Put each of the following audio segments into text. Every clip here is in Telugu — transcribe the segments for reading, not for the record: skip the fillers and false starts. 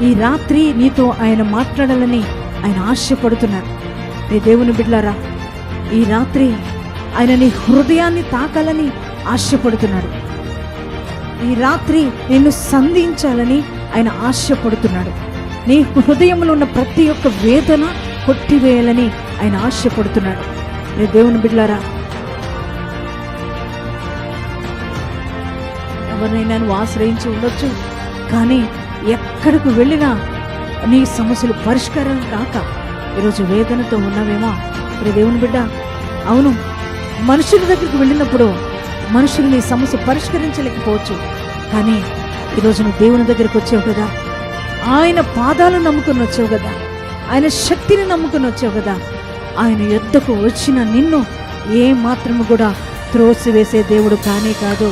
ఈ రాత్రి నీతో ఆయన మాట్లాడాలని ఆయన ఆశపడుతున్నాడు. నీ దేవుని బిడ్డలారా, ఈ రాత్రి ఆయన నీ హృదయాన్ని తాకాలని ఆశపడుతున్నాడు. ఈ రాత్రి నిన్ను సంధించాలని ఆయన ఆశపడుతున్నాడు. నీ హృదయంలో ఉన్న ప్రతి ఒక్క వేదన కొట్టివేయాలని ఆయన ఆశపడుతున్నాడు. నీ దేవుని బిడ్డలారా, ఎవరినైనా నువ్వు ఆశ్రయించి ఉండొచ్చు, కానీ ఎక్కడికి వెళ్ళినా నీ సమస్యలు పరిష్కారం కాక ఈరోజు వేదనతో ఉన్నావేమో. నీ దేవుని బిడ్డ, అవును, మనుషుల దగ్గరికి వెళ్ళినప్పుడు మనుషులు నీ సమస్య పరిష్కరించలేకపోవచ్చు, కానీ ఈరోజు నువ్వు దేవుని దగ్గరికి వచ్చావు కదా, ఆయన పాదాలను నమ్ముకుని వచ్చావు కదా, ఆయన శక్తిని నమ్ముకుని వచ్చావు కదా. ఆయన యొద్దకు వచ్చిన నిన్ను ఏ మాత్రము కూడా త్రోసివేసే దేవుడు కానే కాదు.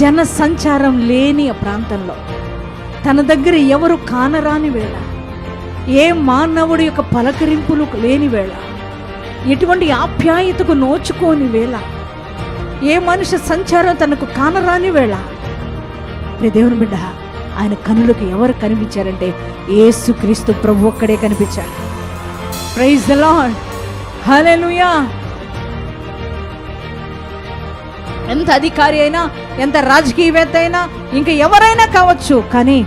జన సంచారం లేని ఆ ప్రాంతంలో తన దగ్గర ఎవరు కానరాని వేళ, ఏ మానవుడి యొక్క పలకరింపులు లేని వేళ, ఎటువంటి ఆప్యాయతకు నోచుకోని వేళ, ఏ మనిషి సంచారం తనకు కానరాని వేళ, దేవుని బిడ్డ, ఆయన కనులకు ఎవరు కనిపించారంటే యేసుక్రీస్తు ప్రభు ఒక్కడే కనిపించాడు. ప్రైజ్ ది లార్డ్, హల్లెలూయా. ఎంత అధికారి అయినా, ఎంత రాజకీయవేత్త అయినా, ఇంకా ఎవరైనా కావచ్చు, కానీ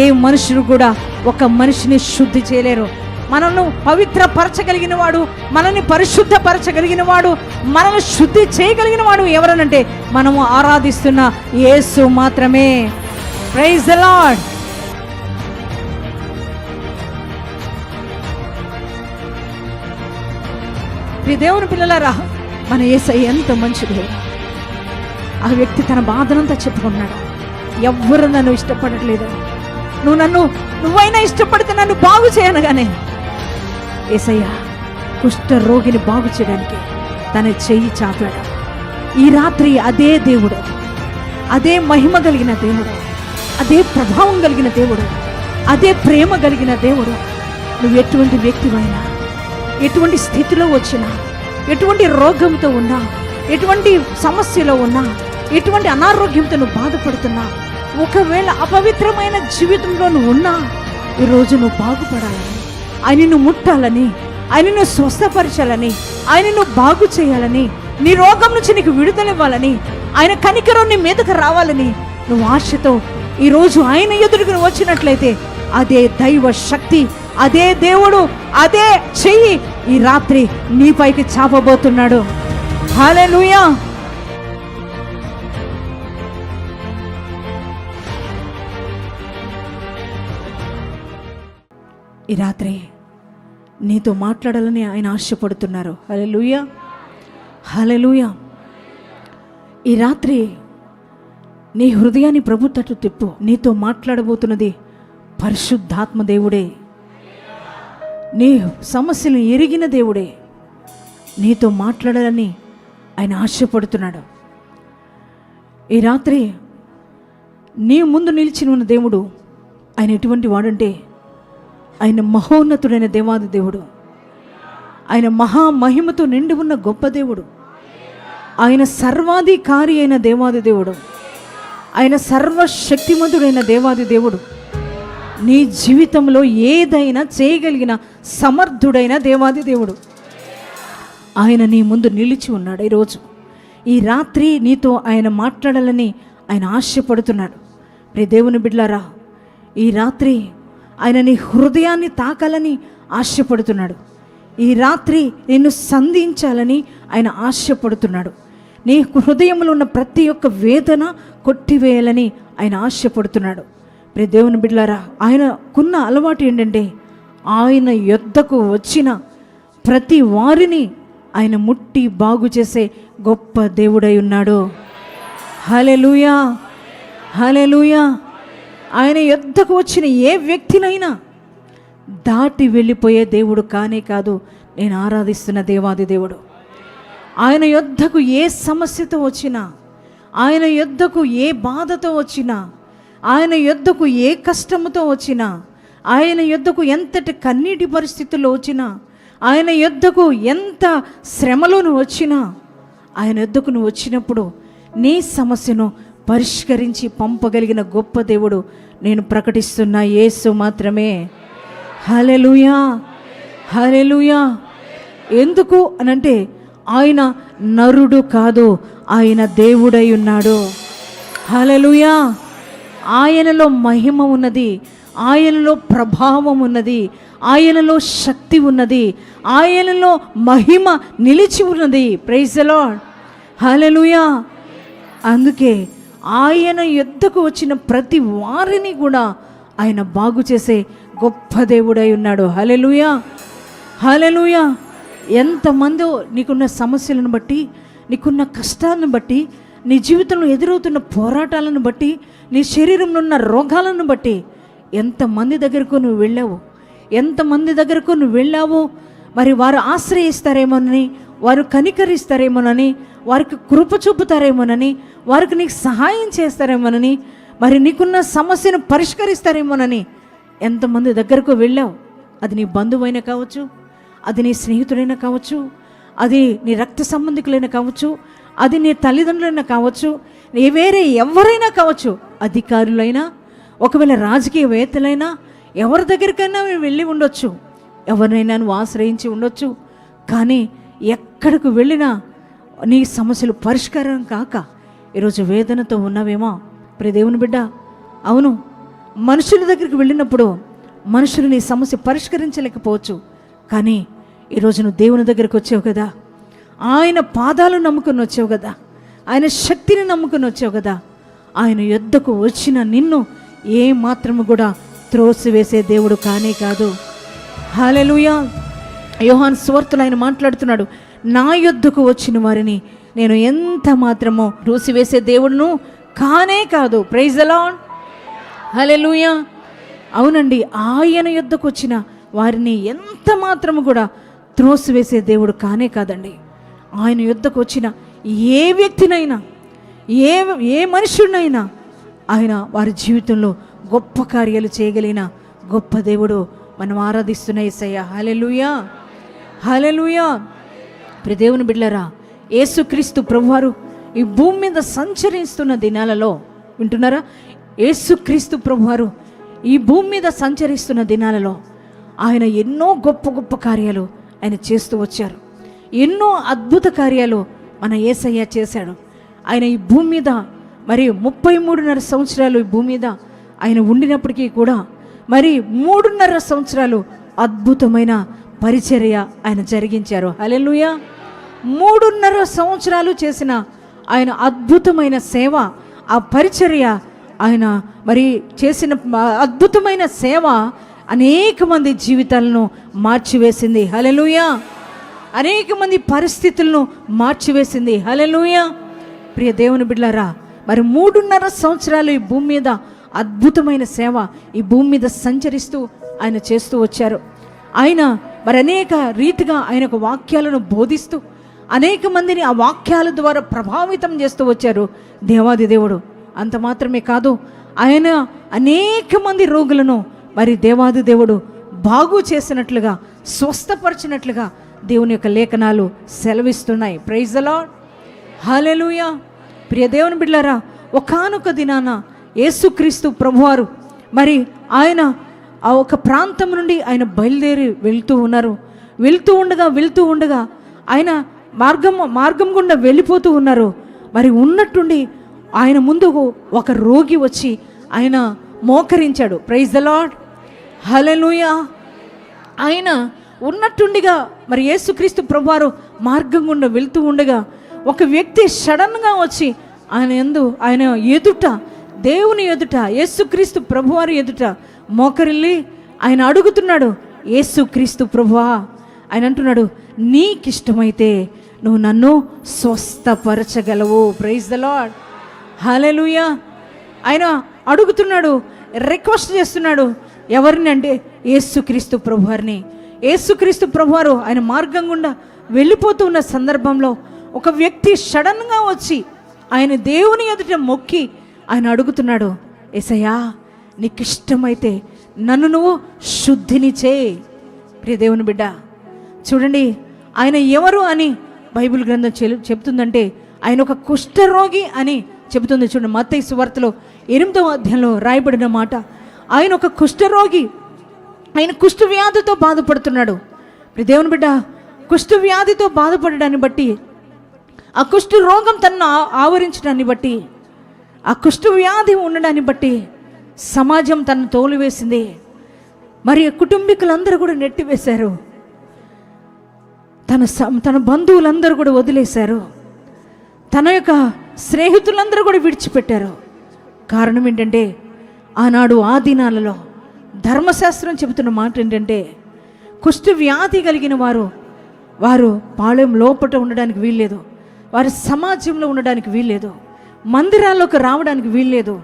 ఏ మనుషులు కూడా ఒక మనిషిని శుద్ధి చేయలేరు. మనల్ని పవిత్రపరచగలిగిన వాడు, మనల్ని పరిశుద్ధపరచగలిగిన వాడు, మనల్ని శుద్ధి చేయగలిగిన వాడు ఎవరనంటే మనము ఆరాధిస్తున్న యేసు మాత్రమే. Praise the Lord. దేవుని పిల్లలారా, మన యేసయ్య ఎంత మంచి దేవుడు. ఆ వ్యక్తి తన బాధనంతా చెప్పుకున్నాడు. ఎవ్వరు నన్ను ఇష్టపడట్లేదు, నువ్వైనా ఇష్టపడితే నన్ను బాగు చేయనగానే యేసయ్య కుష్ఠ రోగిని బాగు చేయడానికి తన చెయ్యి చాపాడు. ఈ రాత్రి అదే దేవుడు, అదే మహిమ కలిగిన దేవుడు, అదే ప్రభావం కలిగిన దేవుడు, అదే ప్రేమ కలిగిన దేవుడు, నువ్వు ఎటువంటి వ్యక్తివైనా, ఎటువంటి స్థితిలో వచ్చినా, ఎటువంటి రోగంతో ఉన్నా, ఎటువంటి సమస్యలో ఉన్నా, ఎటువంటి అనారోగ్యంతో నువ్వు బాధపడుతున్నా, ఒకవేళ అపవిత్రమైన జీవితంలో నువ్వు ఉన్నా, ఈరోజు నువ్వు బాగుపడాలని, ఆయనను ముట్టాలని, ఆయనను స్వస్థపరచాలని, ఆయనను బాగు చేయాలని, నీ రోగం నుంచి నీకు విడుదలివ్వాలని, ఆయన కనికరం నీ మీదకు రావాలని నువ్వు ఆశతో ఈరోజు ఆయన ఎదురుకు వచ్చినట్లయితే అదే దైవ శక్తి, అదే దేవుడు, అదే చెయ్యి ఈ రాత్రి నీపైకి చాపబోతున్నాడు. హల్లెలూయా. ఈ రాత్రి నీతో మాట్లాడాలని ఆయన ఆశపడుతున్నారు. హల్లెలూయా, హల్లెలూయా. ఈ రాత్రి నీ హృదయాన్ని ప్రభు తట్టు తిప్పు. నీతో మాట్లాడబోతున్నది పరిశుద్ధాత్మ దేవుడే, నీ సమస్యలు ఎరిగిన దేవుడే నీతో మాట్లాడాలని ఆయన ఆశపడుతున్నాడు. ఈ రాత్రి నీ ముందు నిలిచి ఉన్న దేవుడు ఆయన ఎటువంటి వాడంటే ఆయన మహోన్నతుడైన దేవాది దేవుడు, ఆయన మహామహిమతో నిండి ఉన్న గొప్ప దేవుడు, ఆయన సర్వాధికారి అయిన దేవాది దేవుడు, ఆయన సర్వశక్తిమంతుడైన దేవాది దేవుడు, నీ జీవితంలో ఏదైనా చేయగలిగిన సమర్థుడైన దేవాది దేవుడు ఆయన నీ ముందు నిలిచి ఉన్నాడు. ఈరోజు ఈ రాత్రి నీతో ఆయన మాట్లాడాలని ఆయన ఆశపడుతున్నాడు. ప్రియ దేవుని బిడ్డలారా, ఈ రాత్రి ఆయన నీ హృదయాన్ని తాకాలని ఆశపడుతున్నాడు. ఈ రాత్రి నిన్ను సంధించాలని ఆయన ఆశపడుతున్నాడు. నీ హృదయంలో ఉన్న ప్రతి ఒక్క వేదన కొట్టివేయాలని ఆయన ఆశపడుతున్నాడు. ప్రియ దేవుని బిడ్డలారా, ఆయనకున్న అలవాటు ఏంటంటే ఆయన యొద్దకు వచ్చిన ప్రతి వారిని ఆయన ముట్టి బాగు చేసే గొప్ప దేవుడై ఉన్నాడు. హల్లెలూయా, హల్లెలూయా. ఆయన యొద్దకు వచ్చిన ఏ వ్యక్తినైనా దాటి వెళ్ళిపోయే దేవుడు కానే కాదు నేను ఆరాధిస్తున్న దేవాది దేవుడు. ఆయన యొద్దకు ఏ సమస్యతో వచ్చినా, ఆయన యొద్దకు ఏ బాధతో వచ్చినా, ఆయన యొద్దకు ఏ కష్టముతో వచ్చినా, ఆయన యొద్దకు ఎంతటి కన్నీటి పరిస్థితుల్లో వచ్చినా, ఆయన యొద్దకు ఎంత శ్రమలో నువ్వు వచ్చినా, ఆయన యొద్దకు నువ్వు వచ్చినప్పుడు నీ సమస్యను పరిష్కరించి పంపగలిగిన గొప్ప దేవుడు నేను ప్రకటిస్తున్న యేసు మాత్రమే. హల్లెలూయా, హల్లెలూయా. ఎందుకు అనంటే ఆయన నరుడు కాదు, ఆయన దేవుడై ఉన్నాడు. హల్లెలూయా. ఆయనలో మహిమ ఉన్నది, ఆయనలో ప్రభావం ఉన్నది, ఆయనలో శక్తి ఉన్నది, ఆయనలో మహిమ నిలిచి ఉన్నది. Praise the Lord. హల్లెలూయా. అందుకే ఆయన యొద్దకు వచ్చిన ప్రతి వారిని కూడా ఆయన బాగు చేసే గొప్ప దేవుడై ఉన్నాడు. హల్లెలూయా, హల్లెలూయా. ఎంతమందో నీకున్న సమస్యలను బట్టి, నీకున్న కష్టాలను బట్టి, నీ జీవితంలో ఎదురవుతున్న పోరాటాలను బట్టి, నీ శరీరంలో ఉన్న రోగాలను బట్టి ఎంతమంది దగ్గరకు నువ్వు వెళ్ళావు, ఎంతమంది దగ్గరకు నువ్వు వెళ్ళావు. మరి వారు ఆశ్రయిస్తారేమోనని, వారు కనికరిస్తారేమోనని, వారికి కృప చూపుతారేమోనని, వారికి నీకు సహాయం చేస్తారేమోనని, మరి నీకున్న సమస్యను పరిష్కరిస్తారేమోనని ఎంతమంది దగ్గరకు వెళ్ళావు. అది నీ బంధువైనా కావచ్చు, అది నీ స్నేహితుడైనా కావచ్చు, అది నీ రక్త సంబంధికులైనా కావచ్చు, అది నీ తల్లిదండ్రులైనా కావచ్చు, వేరే ఎవరైనా కావచ్చు, అధికారులైనా, ఒకవేళ రాజకీయవేత్తలైనా, ఎవరి దగ్గరికైనా వెళ్ళి ఉండొచ్చు, ఎవరినైనా నువ్వు ఆశ్రయించి ఉండొచ్చు. కానీ ఎక్కడికి వెళ్ళినా నీ సమస్యలు పరిష్కారం కాక ఈరోజు వేదనతో ఉన్నావేమో. ప్రియ దేవుని బిడ్డ, అవును, మనుషుల దగ్గరికి వెళ్ళినప్పుడు మనుషులు నీ సమస్య పరిష్కరించలేకపోవచ్చు. కానీ ఈరోజు నువ్వు దేవుని దగ్గరికి వచ్చావు కదా, ఆయన పాదాలు నమ్ముకుని వచ్చావు కదా, ఆయన శక్తిని నమ్ముకుని వచ్చావు కదా. ఆయన యొద్దకు వచ్చిన నిన్ను ఏ మాత్రము కూడా త్రోసివేసే దేవుడు కానే కాదు. హల్లెలూయా. యోహాను సువార్తలో ఆయన మాట్లాడుతున్నాడు, నా యొద్దకు వచ్చిన వారిని నేను ఎంత మాత్రమో త్రోసివేసే దేవుడును కానే కాదు. Praise the Lord. హల్లెలూయా. అవునండి, ఆయన యొద్దకు వచ్చిన వారిని ఎంత మాత్రము కూడా త్రోసివేసే దేవుడు కానే కాదండి. ఆయన యొద్దకు వచ్చిన ఏ వ్యక్తినైనా, ఏ మనుషుడినైనా ఆయన వారి జీవితంలో గొప్ప కార్యాలు చేయగలిగిన గొప్ప దేవుడు మనం ఆరాధిస్తున్న యేసయ్య. హల్లెలూయా, హల్లెలూయా. ప్రియ దేవుని బిడ్డలారా, యేసుక్రీస్తు ప్రభువారు ఈ భూమి మీద సంచరిస్తున్న దినాలలో, వింటున్నారా, యేసుక్రీస్తు ప్రభువారు ఈ భూమి మీద సంచరిస్తున్న దినాలలో ఆయన ఎన్నో గొప్ప గొప్ప కార్యాలు ఆయన చేస్తూ వచ్చారు. ఎన్నో అద్భుత కార్యాలు మన యేసయ్య చేశాడు. ఆయన ఈ భూమి మీద మరి 33.5 సంవత్సరాలు ఈ భూమి మీద ఆయన ఉండినప్పటికీ కూడా మరి 3.5 సంవత్సరాలు అద్భుతమైన పరిచర్య ఆయన జరిగించారు. హల్లెలూయా. 3.5 సంవత్సరాలు చేసిన ఆయన అద్భుతమైన సేవ, ఆ పరిచర్య, ఆయన మరి చేసిన అద్భుతమైన సేవ అనేక మంది జీవితాలను మార్చివేసింది. హల్లెలూయా. అనేక మంది పరిస్థితులను మార్చివేసింది. హల్లెలూయా. ప్రియ దేవుని బిడ్డలారా, మరి 3.5 సంవత్సరాలు ఈ భూమి మీద అద్భుతమైన సేవ ఈ భూమి మీద సంచరిస్తూ ఆయన చేస్తూ వచ్చారు. ఆయన మరి అనేక రీతిగా ఆయనకు వాక్యాలను బోధిస్తూ అనేక మందిని ఆ వాక్యాల ద్వారా ప్రభావితం చేస్తూ వచ్చారు దేవాది దేవుడు. అంత మాత్రమే కాదు, ఆయన అనేక మంది రోగులను మరి దేవాది దేవుడు బాగు చేసినట్లుగా, స్వస్థపరిచినట్లుగా దేవుని యొక్క లేఖనాలు సెలవిస్తున్నాయి. Praise the Lord. హల్లెలూయా. ప్రియ దేవుని బిడ్డలారా, ఒకానొక దినాన యేసుక్రీస్తు ప్రభువారు మరి ఆయన ఆ ఒక ప్రాంతం నుండి ఆయన బయలుదేరి వెళ్తూ ఉన్నారు. వెళ్తూ ఉండగా ఆయన మార్గం గుండా వెళ్ళిపోతూ ఉన్నారు. మరి ఉన్నట్టుండి ఆయన ముందుకు ఒక రోగి వచ్చి ఆయన మోకరించాడు. Praise the Lord. హల్లెలూయా. ఆయన ఉన్నట్టుండిగా మరి యేసుక్రీస్తు ప్రభువారు మార్గం గుండా వెళ్తూ ఉండగా ఒక వ్యక్తి సడన్గా వచ్చి ఆయన ఎదుట, దేవుని ఎదుట, యేసుక్రీస్తు ప్రభువారి ఎదుట మోకరిల్లి ఆయన అడుగుతున్నాడు, యేసుక్రీస్తు ప్రభువా, ఆయన అంటున్నాడు, నీకిష్టమైతే నువ్వు నన్ను స్వస్థపరచగలవు. Praise the Lord. హల్లెలూయా. ఆయన అడుగుతున్నాడు, రిక్వెస్ట్ చేస్తున్నాడు. ఎవరిని అంటే యేసుక్రీస్తు ప్రభువారిని. యేసుక్రీస్తు ప్రభువారు ఆయన మార్గం గుండా వెళ్ళిపోతూ ఉన్న సందర్భంలో ఒక వ్యక్తి సడన్గా వచ్చి ఆయన దేవుని ఎదుట మొక్కి ఆయన అడుగుతున్నాడు, యేసయ్యా, నీకు ఇష్టమైతే నన్ను నువ్వు శుద్ధిని చేయి. ప్రియ దేవుని బిడ్డ, చూడండి, ఆయన ఎవరు అని బైబిల్ గ్రంథం చెప్తుందంటే ఆయన ఒక కుష్ఠరోగి అని చెబుతుంది. చూడండి, మత్తయి సువార్తలో 8వ అధ్యాయంలో రాయబడిన మాట. ఆయన ఒక కుష్ఠరోగి, ఆయన కుష్ఠవ్యాధితో బాధపడుతున్నాడు. దేవుని బిడ్డ, కుష్ఠవ్యాధితో బాధపడడాన్ని బట్టి, ఆ కుష్ఠ రోగం తనను ఆవరించడాన్ని బట్టి, ఆ కుష్ఠవ్యాధి ఉండడాన్ని బట్టి సమాజం తనను తోలివేసింది. మరి కుటుంబీకులందరూ కూడా నెట్టివేశారు. తన బంధువులందరూ కూడా వదిలేశారు. తన యొక్క స్నేహితులందరూ కూడా విడిచిపెట్టారు. కారణం ఏంటంటే, ఆనాడు ఆ దినాలలో ధర్మశాస్త్రం చెబుతున్న మాట ఏంటంటే, కుష్ఠవ్యాధి కలిగిన వారు పాళెం లోపట ఉండడానికి వీల్లేదు, వారి సమాజంలో ఉండడానికి వీల్లేదు, మందిరాల్లోకి రావడానికి వీల్లేదు,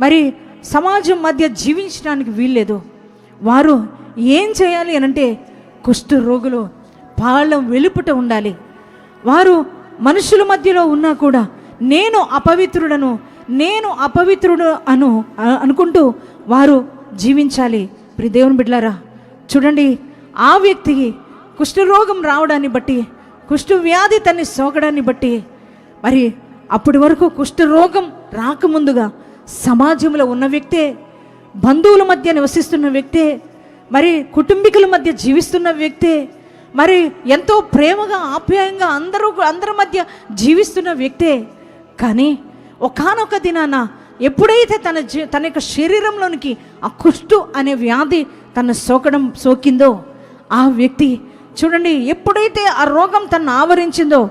మరి సమాజం మధ్య జీవించడానికి వీల్లేదు. వారు ఏం చేయాలి అనంటే, కుష్ఠ రోగులు పాళెం వెలుపట ఉండాలి. వారు మనుషుల మధ్యలో ఉన్నా కూడా నేను అపవిత్రుడు అనుకుంటూ వారు జీవించాలి. దేవుని బిడ్డలారా, చూడండి, ఆ వ్యక్తికి కుష్ఠరోగం రావడాన్ని బట్టి, కుష్ఠవ్యాధి తన్ని సోకడాన్ని బట్టి, మరి అప్పటి వరకు కుష్ఠరోగం రాకముందుగా సమాజంలో ఉన్న వ్యక్తే, బంధువుల మధ్య నివసిస్తున్న వ్యక్తే, మరి కుటుంబీకుల మధ్య జీవిస్తున్న వ్యక్తే, మరి ఎంతో ప్రేమగా ఆప్యాయంగా అందరి మధ్య జీవిస్తున్న వ్యక్తే. కానీ ఒకానొక దినాన ఎప్పుడైతే తన యొక్క శరీరంలోనికి ఆ కుష్టు అనే వ్యాధి తన సోకిందో, ఆ వ్యక్తి చూడండి, ఎప్పుడైతే ఆ రోగం తనను ఆవరించిందో,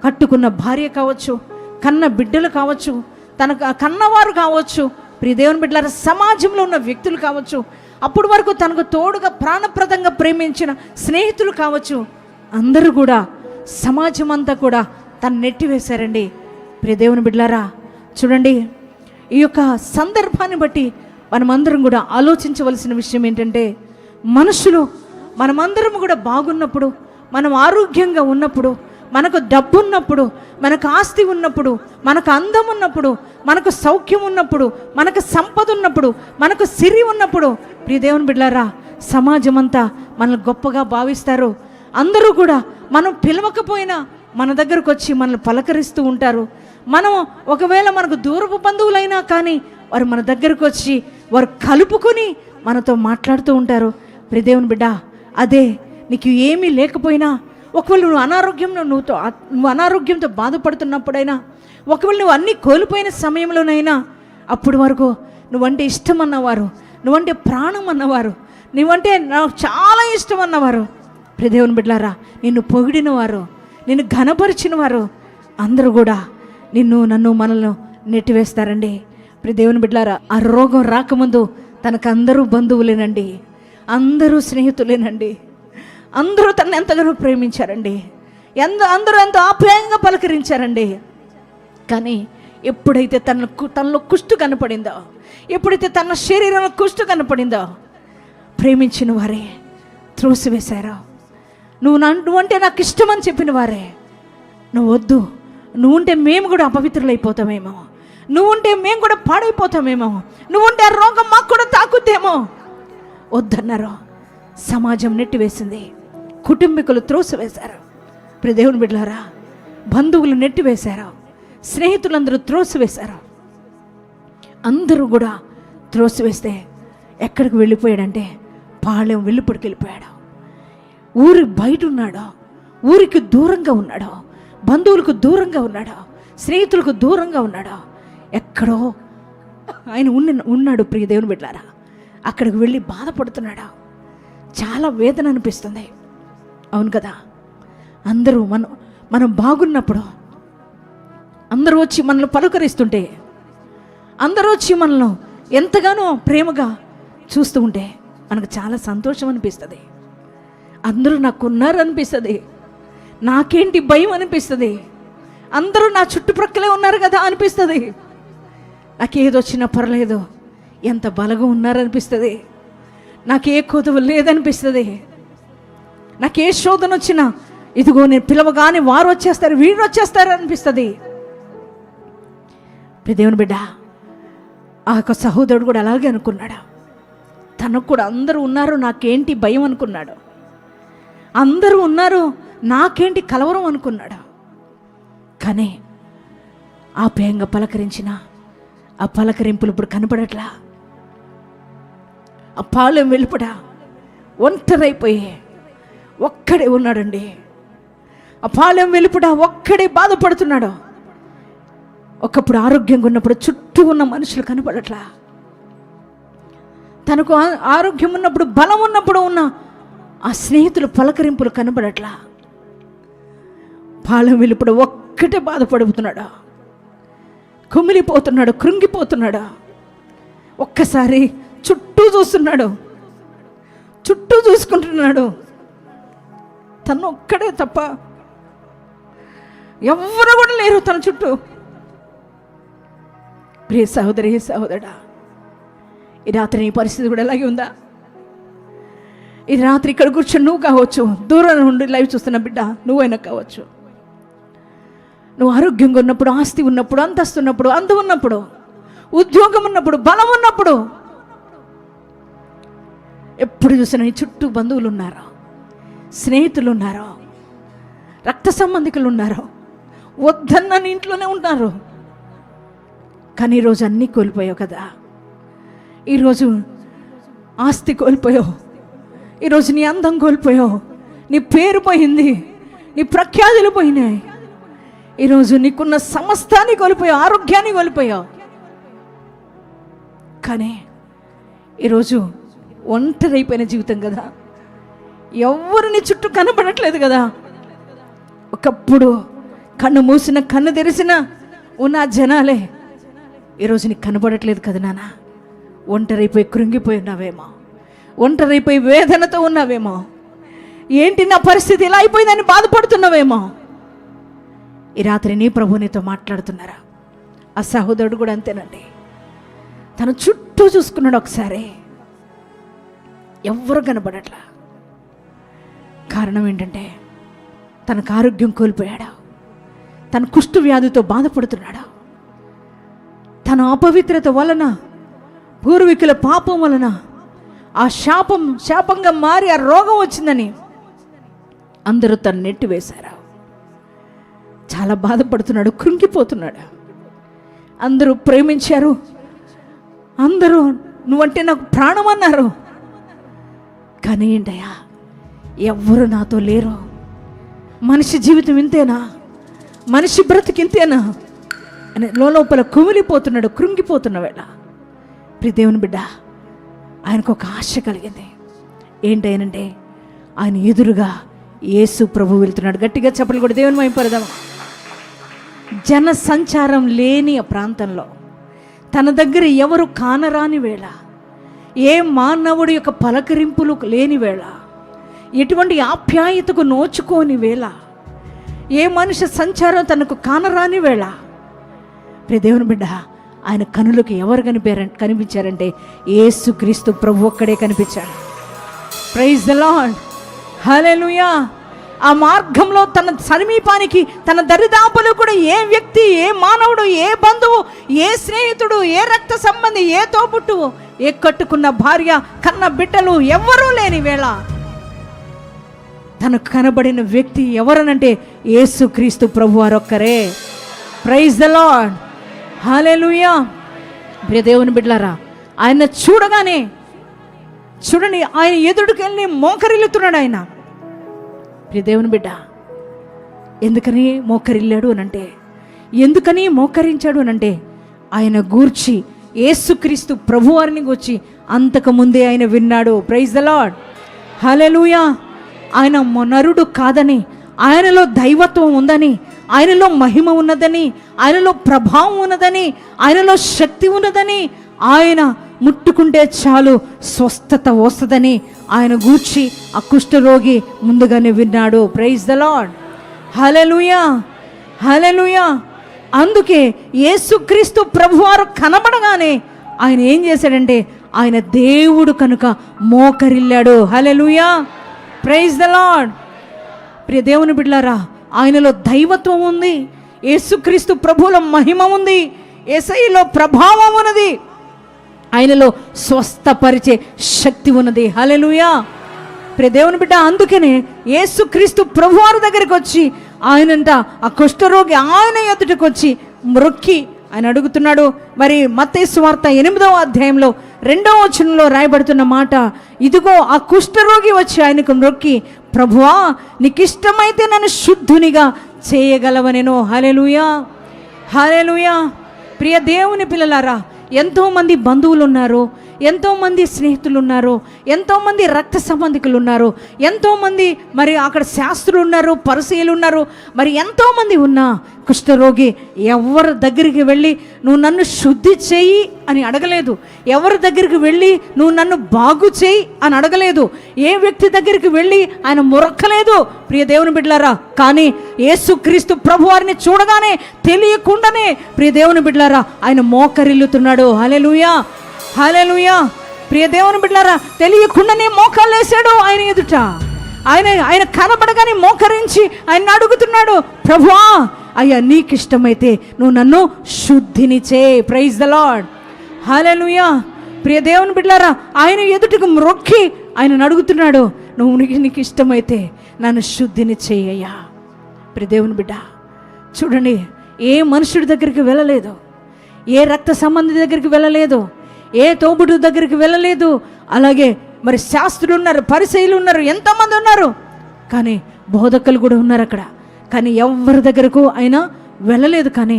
కట్టుకున్న భార్య కావచ్చు, కన్న బిడ్డలు కావచ్చు, తన కన్నవారు కావచ్చు, దేవుని బిడ్డలారా, సమాజంలో ఉన్న వ్యక్తులు కావచ్చు, అప్పటి వరకు తనకు తోడుగా ప్రాణప్రదంగా ప్రేమించిన స్నేహితులు కావచ్చు, అందరూ కూడా సమాజం అంతా కూడా తను నెట్టివేశారండి. దేవుని బిడ్డలారా, చూడండి, ఈ యొక్క సందర్భాన్ని బట్టి మనమందరం కూడా ఆలోచించవలసిన విషయం ఏంటంటే, మనమందరం కూడా బాగున్నప్పుడు, మనం ఆరోగ్యంగా ఉన్నప్పుడు, మనకు డబ్బు ఉన్నప్పుడు, మనకు ఆస్తి ఉన్నప్పుడు, మనకు అందం ఉన్నప్పుడు, మనకు సౌఖ్యం ఉన్నప్పుడు, మనకు సంపద ఉన్నప్పుడు, మనకు సిరి ఉన్నప్పుడు, దేవుని బిడ్డలారా, సమాజం అంతా మనల్ని గొప్పగా భావిస్తారు. అందరూ కూడా మనం పిలవకపోయినా మన దగ్గరకు వచ్చి మనల్ని పలకరిస్తూ ఉంటారు. మనం ఒకవేళ మనకు దూరపు బంధువులైనా కానీ వారు మన దగ్గరకు వచ్చి వారు కలుపుకొని మనతో మాట్లాడుతూ ఉంటారు. దేవుని బిడ్డ, అదే నీకు ఏమీ లేకపోయినా, ఒకవేళ నువ్వు అనారోగ్యంతో బాధపడుతున్నప్పుడైనా, ఒకవేళ నువ్వు అన్నీ కోల్పోయిన సమయంలోనైనా, అప్పటి వరకు నువ్వంటే ఇష్టం అన్నవారు, నువ్వంటే ప్రాణం అన్నవారు, నువ్వంటే నాకు చాలా ఇష్టం అన్నవారు, దేవుని బిడ్డలారా, నిన్ను పొగిడిన వారు, నిన్ను ఘనపరిచిన వారు అందరూ కూడా నన్ను మనల్ని నెట్టివేస్తారండి. దేవుని బిడ్డలారా, ఆ రోగం రాకముందు తనకు అందరూ బంధువులేనండి, అందరూ స్నేహితులేనండి, అందరూ తనని ఎంతగానో ప్రేమించారండి, అందరూ ఎంతో ఆప్యాయంగా పలకరించారండి. కానీ ఎప్పుడైతే తనలో కుష్టు కనపడిందో, ఎప్పుడైతే తన శరీరంలో కుష్టు కనపడిందో, ప్రేమించిన వారే త్రోసివేశారో. నువ్వంటే నాకు ఇష్టం అని చెప్పిన వారే, నువ్వు వద్దు, నువ్వుంటే మేము కూడా అపవిత్రులైపోతామేమో, నువ్వుంటే మేము కూడా పాడైపోతామేమో, నువ్వుంటే ఆ రోగం మాకు కూడా తాకుద్దేమో వద్దన్నారు. సమాజం నెట్టివేసింది, కుటుంబీకులు త్రోసివేశారు. దేవుని బిడ్డలారా, బంధువులు నెట్టివేశారు, స్నేహితులందరూ త్రోసివేశారు. అందరూ కూడా త్రోసివేస్తే ఎక్కడికి వెళ్ళిపోయాడంటే, పాళెం వెలుపడికి వెళ్ళిపోయాడు. ఊరి బయట ఉన్నాడో, ఊరికి దూరంగా ఉన్నాడో, బంధువులకు దూరంగా ఉన్నాడో, స్నేహితులకు దూరంగా ఉన్నాడో, ఎక్కడో ఆయన ఉన్నాడు. దేవుని బిడ్డలారా, అక్కడికి వెళ్ళి బాధపడుతున్నాడు. చాలా వేదన అనిపిస్తుంది, అవును కదా. అందరూ మనం బాగున్నప్పుడు అందరూ వచ్చి మనల్ని పలకరిస్తుంటే, అందరూ వచ్చి మనల్ని ఎంతగానో ప్రేమగా చూస్తూ ఉంటే మనకు చాలా సంతోషం అనిపిస్తుంది. అందరూ నాకున్నారు అనిపిస్తుంది, నాకేంటి భయం అనిపిస్తుంది, అందరూ నా చుట్టుప్రక్కలే ఉన్నారు కదా అనిపిస్తుంది. నాకేదొచ్చినా పర్లేదు, ఎంత బలంగా ఉన్నారనిపిస్తుంది, నాకే కొదువు లేదనిపిస్తుంది, నాకే శోధన వచ్చినా ఇదిగో నేను పిలవగానే వారు వచ్చేస్తారు, వీళ్ళు వచ్చేస్తారు అనిపిస్తుంది. దేవుని బిడ్డ, ఆ యొక్క సహోదరుడు కూడా అలాగే అనుకున్నాడు. తనకు కూడా అందరూ ఉన్నారు, నాకేంటి భయం అనుకున్నాడు, అందరూ ఉన్నారు, నాకేంటి కలవరం అనుకున్నాడు. కానీ ఆప్యాయంగా పలకరించిన ఆ పలకరింపులు ఇప్పుడు కనపడట్లా. ఆ పాలెం వెలుపడ ఒంటరైపోయి ఒక్కడే ఉన్నాడండి. ఆ పాలెం వెలుపడ ఒక్కడే బాధపడుతున్నాడు. ఒకప్పుడు ఆరోగ్యంగా ఉన్నప్పుడు చుట్టూ ఉన్న మనుషులు కనపడట్లా. తనకు ఆరోగ్యం ఉన్నప్పుడు, బలం ఉన్నప్పుడు ఉన్న ఆ స్నేహితులు పలకరింపులు కనపడట్లా. పాలెం వెలుపడ ఒక్కటే బాధపడుతున్నాడు, కుమిలిపోతున్నాడు, కృంగిపోతున్నాడు. ఒక్కసారి చుట్టూ చూస్తున్నాడు, చుట్టూ చూసుకుంటున్నాడు. తను ఒక్కడే తప్ప ఎవరు కూడా లేరు తన చుట్టూ. ప్రియ సహోదరి, సహోదరా, ఈ రాత్రి నీ పరిస్థితి కూడా అలాగే ఉందా? ఈ రాత్రి ఇక్కడ కూర్చొని నువ్వు కావచ్చు, దూరం నుండి లైవ్ చూస్తున్న బిడ్డ నువ్వైనా కావచ్చు. నువ్వు ఆరోగ్యంగా ఉన్నప్పుడు, ఆస్తి ఉన్నప్పుడు, అంతస్తు ఉన్నప్పుడు, అందం ఉన్నప్పుడు, ఉద్యోగం ఉన్నప్పుడు, బలం ఉన్నప్పుడు, ఎప్పుడు చూసినా నీ చుట్టూ బంధువులు ఉన్నారు, స్నేహితులు ఉన్నారు, రక్త సంబంధికులు ఉన్నారు, వద్దన్న నీ ఇంట్లోనే ఉన్నారు. కానీ ఈరోజు అన్నీ కోల్పోయావు కదా. ఈరోజు ఆస్తి కోల్పోయావు, ఈరోజు నీ అందం కోల్పోయావు, నీ పేరు పోయింది, నీ ప్రఖ్యాతులు పోయినాయి. ఈరోజు నీకున్న సమస్తాన్ని కోల్పోయావు, ఆరోగ్యాన్ని కోల్పోయావు. కానీ ఈరోజు ఒంటరైపోయిన జీవితం కదా. ఎవ్వరు నీ చుట్టూ కనపడట్లేదు కదా. ఒకప్పుడు కన్ను మూసిన, కన్ను తెరిసిన ఉన్న జనాలే ఈరోజు నీకు కనపడట్లేదు కదా నాన్న. ఒంటరైపోయి కృంగిపోయి ఉన్నావేమో, ఒంటరైపోయి వేదనతో ఉన్నావేమో, ఏంటి నా పరిస్థితి ఇలా అయిపోయిందని బాధపడుతున్నావేమో. ఈ రాత్రి నీ ప్రభు నీతో మాట్లాడుతున్నారా? ఆ సహోదరుడు కూడా అంతేనండి. తన చుట్టూ చూసుకున్నాడు, ఒకసారి ఎవ్వరు కనపడట్లా. కారణం ఏంటంటే తనకు ఆరోగ్యం కోల్పోయాడు, తన కుష్టు వ్యాధితో బాధపడుతున్నాడు, తన అపవిత్రత వలన, పూర్వీకుల పాపం వలన ఆ శాపంగా మారి ఆ రోగం వచ్చిందని అందరూ తను నెట్టివేశారు. చాలా బాధపడుతున్నాడు, కృంగిపోతున్నాడు. అందరూ ప్రేమించారు, అందరూ నువ్వంటే నాకు ప్రాణం అన్నారు. కానీ ఏంటయ్యా, ఎవ్వరు నాతో లేరు. మనిషి జీవితం ఇంతేనా, మనిషి బ్రతికి ఇంతేనా అని లోపల కుమిలిపోతున్నాడు, కృంగిపోతున్న వేళ ప్రియ దేవుని బిడ్డ, ఆయనకు ఒక ఆశ కలిగింది. ఏంటంటే ఆయన ఎదురుగా యేసు ప్రభు వెళ్తున్నాడు. గట్టిగా చెప్పలు కూడా దేవుని మహిమపడదాం. జన సంచారం లేని ఆ ప్రాంతంలో తన దగ్గర ఎవరు కానరాని వేళ, ఏ మానవుడి యొక్క పలకరింపులు లేని వేళ, ఎటువంటి ఆప్యాయతకు నోచుకోని వేళ, ఏ మనిషి సంచారం తనకు కానరాని వేళ, ప్రియ దేవుని బిడ్డ, ఆయన కనులకు ఎవరు కనిపించారంటే యేసుక్రీస్తు ప్రభు ఒక్కడే కనిపించాడు. ప్రైజ్ ది లార్డ్, హల్లెలూయా. ఆ మార్గంలో తన సమీపానికి, తన దరిదాపులు కూడా ఏ వ్యక్తి, ఏ మానవుడు, ఏ బంధువు, ఏ స్నేహితుడు, ఏ రక్త సంబంధి, ఏ తోబుట్టువు, ఏ కట్టుకున్న భార్య, కన్న బిడ్డలు ఎవ్వరూ లేని వేళ తనకు కనబడిన వ్యక్తి ఎవరనంటే యేసుక్రీస్తు ప్రభు వారొక్కరే. Praise the Lord, hallelujah. ప్రియ దేవుని బిడ్డలారా, ఆయన చూడగానే చూడండి, ఆయన ఎదుటికి వెళ్ళి మోకరిల్లుతున్నాడు. ఆయన ప్రియ దేవుని బిడ్డ, ఎందుకని మోకరిల్లాడు అనంటే, ఎందుకని మోకరించాడు అనంటే, ఆయన గూర్చి యేసుక్రీస్తు ప్రభువారిని గూర్చి అంతకుముందే ఆయన విన్నాడు. Praise the Lord, hallelujah. ఆయన నరుడు కాదని, ఆయనలో దైవత్వం ఉందని, ఆయనలో మహిమ ఉన్నదని, ఆయనలో ప్రభావం ఉన్నదని, ఆయనలో శక్తి ఉన్నదని, ఆయన ముట్టుకుంటే చాలు స్వస్థత వస్తుందని ఆయన గూర్చి ఆ కుష్ఠరోగి ముందుగానే విన్నాడు. ప్రైజ్ ద లార్డ్, హల్లెలూయా, హల్లెలూయా. అందుకే యేసుక్రీస్తు ప్రభువారు కనబడగానే ఆయన ఏం చేశాడంటే, ఆయన దేవుడు కనుక మోకరిల్లాడు. హల్లెలూయా, ప్రైజ్ ద లార్డ్. ప్రియ దేవుని బిడ్డలారా, ఆయనలో దైవత్వం ఉంది, యేసుక్రీస్తు ప్రభువులో మహిమ ఉంది, యేసయ్యలో ప్రభావం ఉన్నది, ఆయనలో స్వస్థపరిచే శక్తి ఉన్నది. హల్లెలూయా. ప్రియ దేవుని బిడ్డ, అందుకనే యేసుక్రీస్తు ప్రభువారి దగ్గరికి వచ్చి ఆయనంట ఆ కుష్ఠరోగి ఆయన ఎదుటికి వచ్చి మ్రొక్కి ఆయన అడుగుతున్నాడు. మరి మత్తయి సువార్త 8వ అధ్యాయంలో 2వ వచనంలో రాయబడుతున్న మాట, ఇదిగో ఆ కుష్ఠరోగి వచ్చి ఆయనకు మ్రొక్కి, ప్రభువా నీకు ఇష్టమైతే నన్ను శుద్ధునిగా చేయగలవనెను. హల్లెలూయా, హల్లెలూయా. ప్రియ దేవుని పిల్లలారా, ఎంతోమంది బంధువులు ఉన్నారు, ఎంతోమంది స్నేహితులు ఉన్నారు, ఎంతోమంది రక్త సంబంధికులు ఉన్నారు, ఎంతోమంది మరి అక్కడ శాస్త్రులు ఉన్నారు, పరిసయ్యులు ఉన్నారు, మరి ఎంతోమంది ఉన్నా కుష్ఠరోగి ఎవరి దగ్గరికి వెళ్ళి నువ్వు నన్ను శుద్ధి చేయి అని అడగలేదు. ఎవరి దగ్గరికి వెళ్ళి నువ్వు నన్ను బాగు చేయి అని అడగలేదు. ఏ వ్యక్తి దగ్గరికి వెళ్ళి ఆయన మొరక్కలేదు. ప్రియ దేవుని బిడ్డలారా, కానీ యేసుక్రీస్తు ప్రభువారిని చూడగానే తెలియకుండానే ప్రియ దేవుని బిడ్డలారా ఆయన మోకరిల్లుతున్నాడు. హల్లెలూయా, హల్లెలూయా. ప్రియ దేవుని బిడ్డలారా, తెలియకుండానే మోకాలు వేశాడు ఆయన ఎదుట. ఆయన కనబడగానే మోకరించి ఆయన అడుగుతున్నాడు, ప్రభువా అయ్యా నీకు ఇష్టమైతే నువ్వు నన్ను శుద్ధిని చేయి. Praise the lord, hallelujah. ప్రియ దేవుని బిడ్డలారా, ఆయన ఎదుటికి మ్రొక్కి ఆయన అడుగుతున్నాడు, నీకు ఇష్టమైతే నన్ను శుద్ధిని చేయ్యా. ప్రియ దేవుని బిడ్డ చూడండి, ఏ మనుషుడి దగ్గరికి వెళ్ళలేదు, ఏ రక్త సంబంధి దగ్గరికి వెళ్ళలేదు, ఏ తోబుడు దగ్గరికి వెళ్ళలేదు. అలాగే మరి శాస్త్రులు ఉన్నారు, పరిసయ్యులు ఉన్నారు, ఎంతమంది ఉన్నారు, కానీ బోధకులు కూడా ఉన్నారు అక్కడ. కానీ ఎవరి దగ్గరకు ఆయన వెళ్ళలేదు. కానీ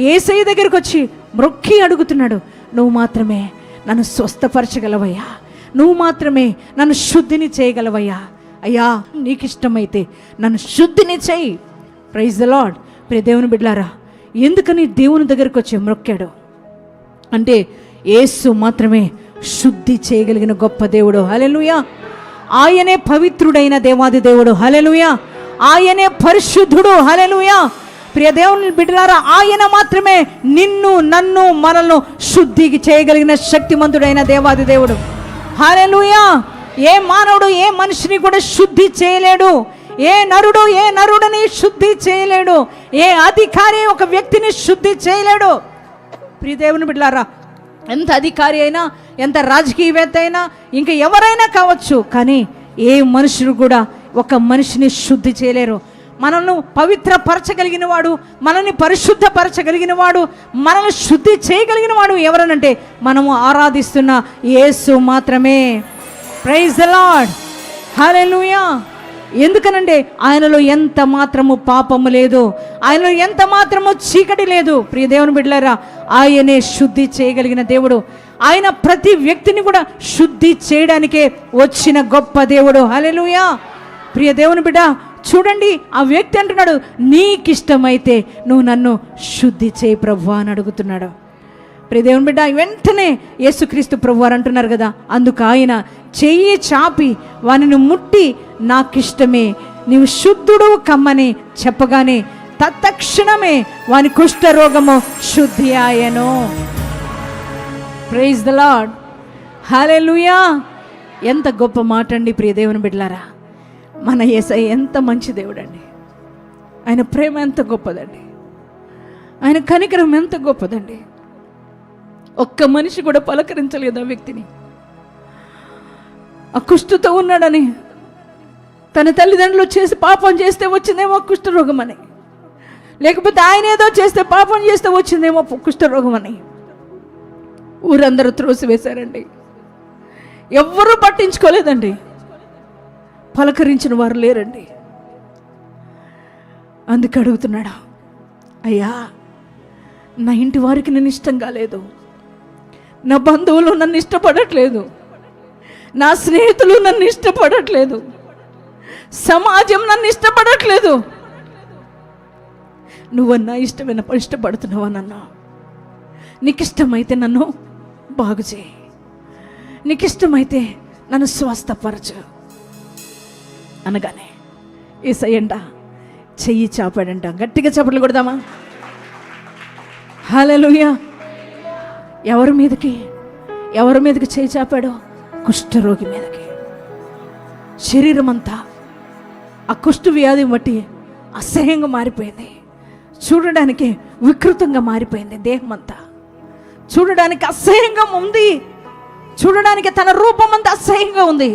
యేసయ్య దగ్గరికి వచ్చి మ్రొక్కి అడుగుతున్నాడు, నువ్వు మాత్రమే నన్ను స్వస్థపరచగలవయ్యా, నువ్వు మాత్రమే నన్ను శుద్ధిని చేయగలవయ్యా. అయ్యా నీకు ఇష్టమైతే నన్ను శుద్ధిని చేయి. Praise the lord. ప్రియ దేవుని బిడ్డలారా, ఎందుకని దేవుని దగ్గరికి వచ్చి మ్రొక్కాడు అంటే యేసు మాత్రమే శుద్ధి చేయగలిగిన గొప్ప దేవుడు. హల్లెలూయా. ఆయనే పవిత్రుడైన దేవాది దేవుడు. హల్లెలూయా. ఆయనే పరిశుద్ధుడు. హల్లెలూయా. ప్రియ దేవుని బిడ్డలారా, ఆయన మాత్రమే నిన్ను నన్ను మనల్ని శుద్ధికి చేయగలిగిన శక్తిమంతుడైన దేవాది దేవుడు. హల్లెలూయా. ఏ మానవుడు ఏ మనిషిని కూడా శుద్ధి చేయలేడు. ఏ నరుడిని శుద్ధి చేయలేడు. ఏ అధికారి ఒక వ్యక్తిని శుద్ధి చేయలేడు. ప్రియ దేవుని బిడ్డలారా, ఎంత అధికారి అయినా, ఎంత రాజకీయవేత్త అయినా, ఇంకా ఎవరైనా కావచ్చు, కానీ ఏ మనుషుడు కూడా ఒక మనిషిని శుద్ధి చేయలేరు. మనల్ని పవిత్రపరచగలిగిన వాడు, మనల్ని పరిశుద్ధపరచగలిగిన వాడు, మనల్ని శుద్ధి చేయగలిగిన వాడు ఎవరనంటే మనము ఆరాధిస్తున్న యేసు మాత్రమే. ప్రైజ్ ద లార్డ్, హల్లెలూయా. ఎందుకనంటే ఆయనలో ఎంత మాత్రము పాపము లేదు, ఆయనలో ఎంత మాత్రము చీకటి లేదు. ప్రియ దేవుని బిడ్డలారా, ఆయనే శుద్ధి చేయగలిగిన దేవుడు. ఆయన ప్రతి వ్యక్తిని కూడా శుద్ధి చేయడానికే వచ్చిన గొప్ప దేవుడు. హల్లెలూయా. ప్రియ దేవుని బిడ్డ చూడండి, ఆ వ్యక్తి అంటున్నాడు, నీకిష్టమైతే నువ్వు నన్ను శుద్ధి చేయి ప్రభువా అని అడుగుతున్నాడు. ప్రియ దేవుని బిడ్డ వెంటనే యేసుక్రీస్తు ప్రభువారు అంటున్నారు కదా, అందుకు ఆయన చెయ్యి చాపి వానిని ముట్టి నాకిష్టమే నీవు శుద్ధుడు కమ్మని చెప్పగానే తత్క్షణమే వాని కుష్ఠరోగము శుద్ధి ఆయను. ప్రైజ్ ద లార్డ్, హల్లెలూయా. ఎంత గొప్ప మాట అండి ప్రియ దేవుని బిడ్డలారా. మన యేసయ్య ఎంత మంచి దేవుడు అండి. ఆయన ప్రేమ ఎంత గొప్పదండి, ఆయన కనికరం ఎంత గొప్పదండి. ఒక్క మనిషి కూడా పలకరించలేదు ఆ వ్యక్తిని. ఆ కుష్ఠతో ఉన్నాడని, తన తల్లిదండ్రులు చేసి పాపం చేస్తే వచ్చిందేమో కుష్ఠరోగం అని, లేకపోతే ఆయన ఏదో చేస్తే పాపం చేస్తే వచ్చిందేమో కుష్ఠరోగం అని ఊరందరూ త్రోసివేశారండి. ఎవ్వరూ పట్టించుకోలేదండి, పలకరించిన వారు లేరండి. అందుకు అడుగుతున్నాడు, అయ్యా నా ఇంటి వారికి నేను ఇష్టం కాలేదు, నా బంధువులు నన్ను ఇష్టపడట్లేదు, నా స్నేహితులు నన్ను ఇష్టపడట్లేదు, సమాజం నన్ను ఇష్టపడట్లేదు, నువ్వన్నా ఇష్టపడుతున్నావా నన్ను? నీకు ఇష్టమైతే నన్ను బాగు చేయి, నీకు ఇష్టమైతే నన్ను స్వస్థపరచు అనగానే యేసయ్యంట చెయ్యి చాపాడంట. గట్టిగా చప్పట్లు కొడదామా? హల్లెలూయా. ఎవరి మీదకి చెయ్యి చాపాడు? కుష్ఠరోగి మీదకి. శరీరం అంతా ఆ కుష్ఠ వ్యాధి బట్టి అసహ్యంగా మారిపోయింది, చూడడానికి వికృతంగా మారిపోయింది. దేహం అంతా చూడడానికి అసహ్యంగా ఉంది, చూడడానికి తన రూపం అంతా అసహ్యంగా ఉంది.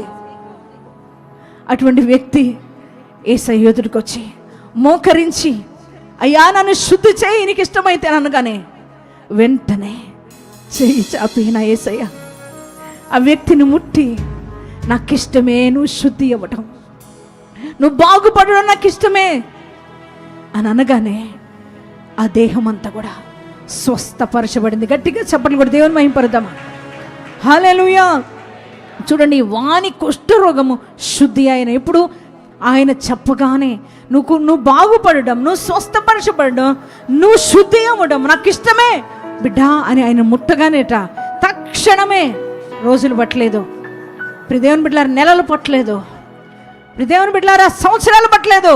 అటువంటి వ్యక్తి యేసయ్య ఎదుటికి వచ్చి మోకరించి అయ్యా నన్ను శుద్ధి చేయి, నీకు ఇష్టమైతే అనగానే వెంటనే చేయి చాపి నా యేసయ్య ఆ వ్యక్తిని ముట్టి, నాకు ఇష్టమే నువ్వు శుద్ధి అవ్వటం, నువ్వు బాగుపడడం నాకు ఇష్టమే అని అనగానే ఆ దేహం అంతా కూడా స్వస్థపరచబడింది. గట్టిగా చెప్పండి కూడా దేవుని మహింపరుద్దామా. హల్లెలూయా. చూడండి, వాని కుష్ఠరోగము శుద్ధి అయిన ఇప్పుడు ఆయన చెప్పగానే నువ్వు బాగుపడడం, నువ్వు స్వస్థపరచబడడం, నువ్వు శుద్ధి అవ్వడం నాకు ఇష్టమే బిడ్డ అని ఆయన ముట్టగానేట తక్షణమే, రోజులు పట్టలేదు దేవుని బిడ్డలారా, నెలలు పట్టలేదు దేవుని బిడ్డలారా, సంవత్సరాలు పట్టలేదు,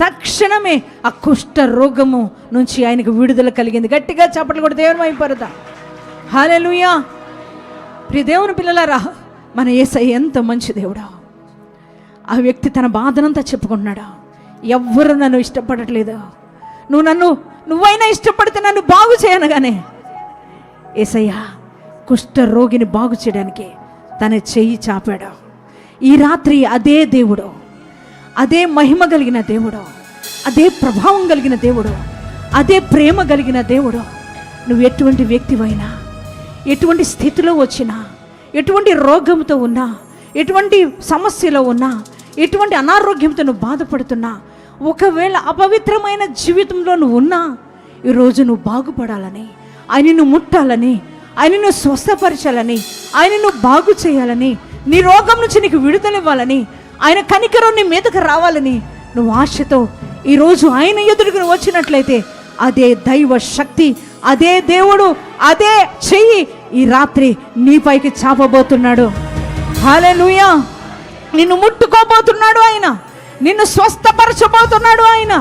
తక్షణమే ఆ కుష్ఠ రోగము నుంచి ఆయనకు విడుదల కలిగింది. గట్టిగా చప్పట్లు కూడా దేవుని వైపరుదా. హల్లెలూయా. దేవుని పిల్లలారా, మన యేసయ్య ఎంత మంచి దేవుడా. ఆ వ్యక్తి తన బాధనంతా చెప్పుకుంటున్నాడు. ఎవ్వరు నన్ను ఇష్టపడట్లేదు, నువ్వైనా ఇష్టపడితే నన్ను బాగు చేయనగానే యేసయ్య కుష్ఠ రోగిని బాగు చేయడానికి తన చెయ్యి చాపాడు. ఈ రాత్రి అదే దేవుడు, అదే మహిమ కలిగిన దేవుడు, అదే ప్రభావం కలిగిన దేవుడు, అదే ప్రేమ కలిగిన దేవుడు, నువ్వు ఎటువంటి వ్యక్తివైనా, ఎటువంటి స్థితిలో వచ్చినా, ఎటువంటి రోగంతో ఉన్నా, ఎటువంటి సమస్యలో ఉన్నా, ఎటువంటి అనారోగ్యంతో నువ్వు బాధపడుతున్నా, ఒకవేళ అపవిత్రమైన జీవితంలో నువ్వు ఉన్నా, ఈరోజు నువ్వు బాగుపడాలని, ఆయనను ముట్టాలని, ఆయనను స్వస్థపరచాలని, ఆయనను బాగు చేయాలని, నీ రోగం నుంచి నీకు విడుదల ఇవ్వాలని, ఆయన కనికరం నీ మీదకు రావాలని నువ్వు ఆశతో ఈరోజు ఆయన ఎదురుకు వచ్చినట్లయితే అదే దైవ శక్తి, అదే దేవుడు, అదే చెయ్యి ఈ రాత్రి నీపైకి చాపబోతున్నాడు. హల్లెలూయా. నిన్ను ముట్టుకోబోతున్నాడు ఆయన, నిన్ను స్వస్థపరచబోతున్నాడు ఆయన.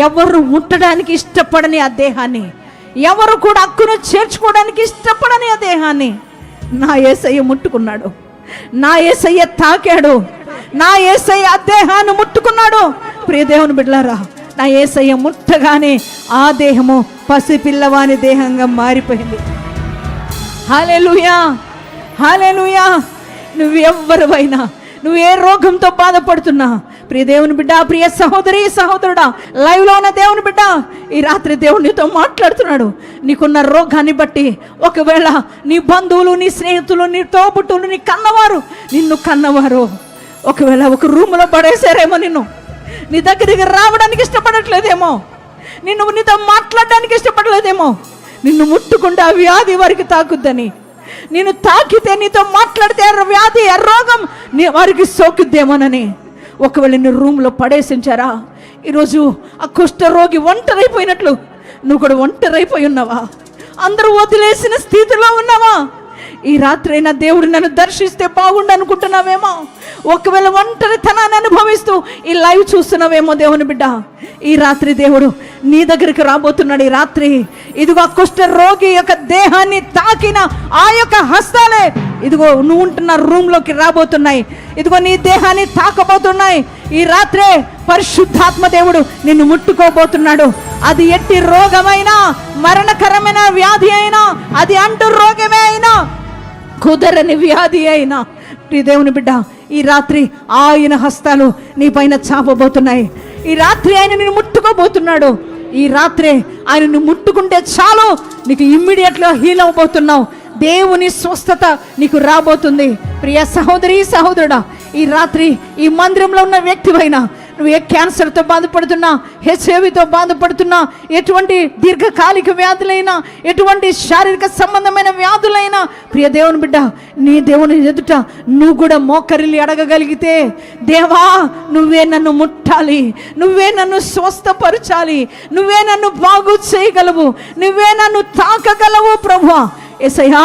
ఎవరు ముట్టడానికి ఇష్టపడని ఆ దేహాన్ని, ఎవరు కూడా హక్కును చేర్చుకోవడానికి ఇష్టపడని ఆ దేహాన్ని నా యేసయ్య ముట్టుకున్నాడు, నా యేసయ్య తాకాడు, నా యేసయ్య ఆ దేహాన్ని ముట్టుకున్నాడు. ప్రియ దేవుని బిడ్డలారా, నా యేసయ్య ముట్టగానే ఆ దేహము పసిపిల్లవాని దేహంగా మారిపోయింది. హల్లెలూయా, హల్లెలూయా. నువ్వెవ్వరివైనా, నువ్వు ఏ రోగంతో బాధపడుతున్నా, ప్రియ దేవుని బిడ్డ, ప్రియ సహోదరి సహోదరుడా, లైవ్లో ఉన్న దేవుని బిడ్డ, ఈ రాత్రి దేవుడు నీతో మాట్లాడుతున్నాడు. నీకున్న రోగాన్ని బట్టి, ఒకవేళ నీ బంధువులు, నీ స్నేహితులు, నీ తోబుట్టులు, నీ నిన్ను కన్నవారు ఒకవేళ ఒక రూమ్లో పడేసారేమో, నీ దగ్గరికి రావడానికి ఇష్టపడట్లేదేమో, నీతో మాట్లాడడానికి ఇష్టపడలేదేమో, నిన్ను ముట్టుకుంటే ఆ వ్యాధి వారికి తాకుద్దని, నేను తాకితే నీతో మాట్లాడితే వ్యాధి రోగం వారికి సోకుద్దేమోనని ఒకవేళ నీ రూమ్లో పడేసించారా, ఈరోజు ఆ కుష్ఠరోగి ఒంటరైపోయినట్లు నువ్వు కూడా ఒంటరైపోయి ఉన్నావా? అందరూ వదిలేసిన స్థితిలో ఉన్నావా? ఈ రాత్రి అయినా దేవుడు నన్ను దర్శిస్తే బాగుండు అనుకుంటున్నావేమో, ఒకవేళ ఒంటరితనాన్ని అనుభవిస్తూ ఈ లైవ్ చూస్తున్నావేమో దేవుని బిడ్డ, ఈ రాత్రి దేవుడు నీ దగ్గరికి రాబోతున్నాడు. ఈ రాత్రి ఇదిగో కుష్ఠ రోగి యొక్క దేహాన్ని తాకిన ఆ యొక్క హస్తాలే ఇదిగో నువ్వు ఉంటున్న రూమ్లోకి రాబోతున్నాయి, ఇదిగో నీ దేహాన్ని తాకబోతున్నాయి. ఈ రాత్రే పరిశుద్ధాత్మ దేవుడు నిన్ను ముట్టుకోబోతున్నాడు. అది ఎట్టి రోగమైనా, మరణకరమైన వ్యాధి అయినా, అది అంటు రోగమే అయినా, కుదరని వ్యాధి అయినా, ప్రియ దేవుని బిడ్డ, ఈ రాత్రి ఆయన హస్తాలు నీ పైన చాపబోతున్నాయి. ఈ రాత్రి ఆయన నిన్ను ముట్టుకోబోతున్నాడు. ఈ రాత్రే ఆయన నిన్ను ముట్టుకుంటే చాలు, నీకు ఇమ్మీడియట్గా హీల్ అవబోతున్నావు. దేవుని స్వస్థత నీకు రాబోతుంది. ప్రియ సహోదరి సహోదరుడా, ఈ రాత్రి ఈ మందిరంలో ఉన్న వ్యక్తివైనా, నువ్వు ఏ క్యాన్సర్తో బాధపడుతున్నా, హెచ్ఐవితో బాధపడుతున్నా, ఎటువంటి దీర్ఘకాలిక వ్యాధులైనా, ఎటువంటి శారీరక సంబంధమైన వ్యాధులైనా, ప్రియ దేవుని బిడ్డ, నీ దేవుని ఎదుట నువ్వు కూడా మోకరిల్లి అడగగలిగితే, దేవా నువ్వే నన్ను ముట్టాలి, నువ్వే నన్ను స్వస్థపరచాలి, నువ్వే నన్ను బాగు చేయగలవు, నువ్వే నన్ను తాకగలవు ప్రభువా. యేసయ్యా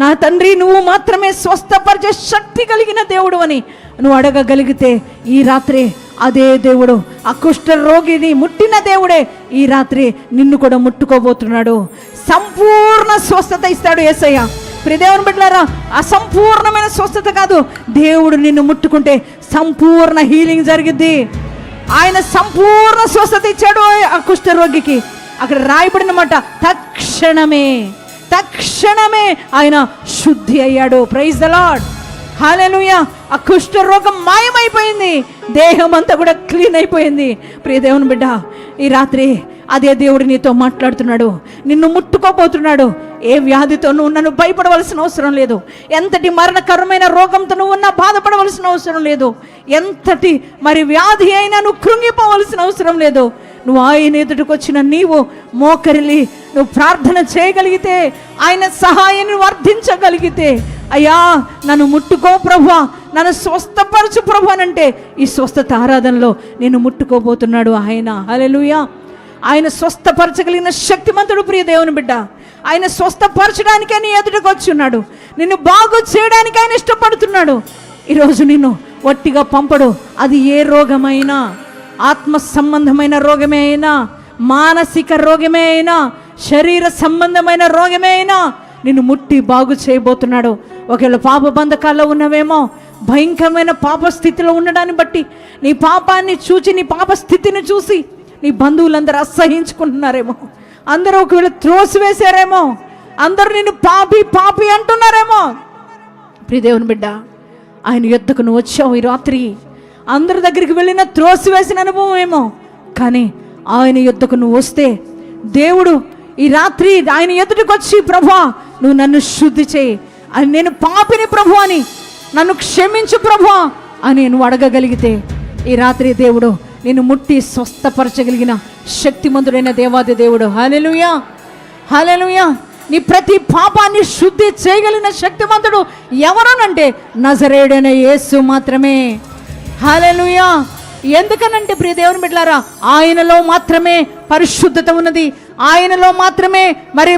నా తండ్రి, నువ్వు మాత్రమే స్వస్థపరిచే శక్తి కలిగిన దేవుడు అని నువ్వు అడగగలిగితే, ఈ రాత్రి అదే దేవుడు, ఆ కుష్ఠ రోగిని ముట్టిన దేవుడే ఈ రాత్రి నిన్ను కూడా ముట్టుకోబోతున్నాడు. సంపూర్ణ స్వస్థత ఇస్తాడు యేసయ్య. ప్రియ దేవుని బిడ్డలారా, అసంపూర్ణమైన స్వస్థత కాదు, దేవుడు నిన్ను ముట్టుకుంటే సంపూర్ణ హీలింగ్ జరిగిద్ది. ఆయన సంపూర్ణ స్వస్థత ఇచ్చాడు ఆ కుష్ఠ రోగికి. అక్కడ రాయబడిన మాట, తక్షణమే ఆయన శుద్ధి అయ్యాడు. ప్రైజ్ ద లార్డ్, హల్లెలూయా. ఆ కుష్ఠ రోగం మాయమైపోయింది, దేహం అంతా కూడా క్లీన్ అయిపోయింది. ప్రియ దేవుని బిడ్డ, ఈ రాత్రి అదే దేవుడు నీతో మాట్లాడుతున్నాడు, నిన్ను ముట్టుకోబోతున్నాడు. ఏ వ్యాధితో నువ్వు నన్ను భయపడవలసిన అవసరం లేదు, ఎంతటి మరణకరమైన రోగంతో నువ్వు ఉన్నా బాధపడవలసిన అవసరం లేదు, ఎంతటి మరి వ్యాధి అయినా నువ్వు కృంగిపోవలసిన అవసరం లేదు. నువ్వు ఆయన ఎదుటికి వచ్చిన నీవు మోకరిల్లి నువ్వు ప్రార్థన చేయగలిగితే, ఆయన సహాయాన్ని వర్ధించగలిగితే, అయ్యా నన్ను ముట్టుకో ప్రభువా, నన్ను స్వస్థపరచు ప్రభు అనంటే ఈ స్వస్థత ఆరాధనలో నేను ముట్టుకోబోతున్నాడు ఆయన. హల్లెలూయా. ఆయన స్వస్థపరచగలిగిన శక్తిమంతుడు ప్రియ దేవుని బిడ్డ. ఆయన స్వస్థపరచడానికే నీ ఎదుటికి వచ్చి ఉన్నాడు, నిన్ను బాగు చేయడానికి ఆయన ఇష్టపడుతున్నాడు. ఈరోజు నిన్ను వట్టిగా పంపడు. అది ఏ రోగమైనా, ఆత్మ సంబంధమైన రోగమే అయినా, మానసిక రోగమే అయినా, శరీర సంబంధమైన రోగమే అయినా నిన్ను ముట్టి బాగు చేయబోతున్నాడు. ఒకవేళ పాప బంధకాల్లో ఉన్నవేమో, భయంకరమైన పాప స్థితిలో ఉండడాన్ని బట్టి నీ పాపాన్ని చూచి, నీ పాప స్థితిని చూసి నీ బంధువులందరూ అసహించుకుంటున్నారేమో, అందరూ ఒకవేళ త్రోసివేశారేమో, అందరూ నిన్ను పాపి పాపి అంటున్నారేమో. ప్రియ దేవుని బిడ్డ, ఆయన యుద్ధకు నువ్వు వచ్చావు ఈ రాత్రి. అందరి దగ్గరికి వెళ్ళిన త్రోసివేసిన అనుభవం ఏమో, కానీ ఆయన యుద్ధకు నువ్వు వస్తే దేవుడు ఈ రాత్రి ఆయన ఎదుటికి వచ్చి, ప్రభువా నువ్వు నన్ను శుద్ధి చేయి, నేను పాపిని ప్రభు అని, నన్ను క్షమించు ప్రభువా అని నువ్వు అడగగలిగితే ఈ రాత్రి దేవుడు నిన్ను ముట్టి స్వస్థపరచగలిగిన శక్తిమంతుడైన దేవాది దేవుడు. హల్లెలూయా, హల్లెలూయా. నీ ప్రతి పాపాన్ని శుద్ధి చేయగలిగిన శక్తిమంతుడు ఎవరనంటే నజరేయుడైన యేసు మాత్రమే. హల్లెలూయా. ఎందుకనంటే ప్రియ దేవుని బిడ్డలారా, ఆయనలో మాత్రమే పరిశుద్ధత ఉన్నది, ఆయనలో మాత్రమే మరి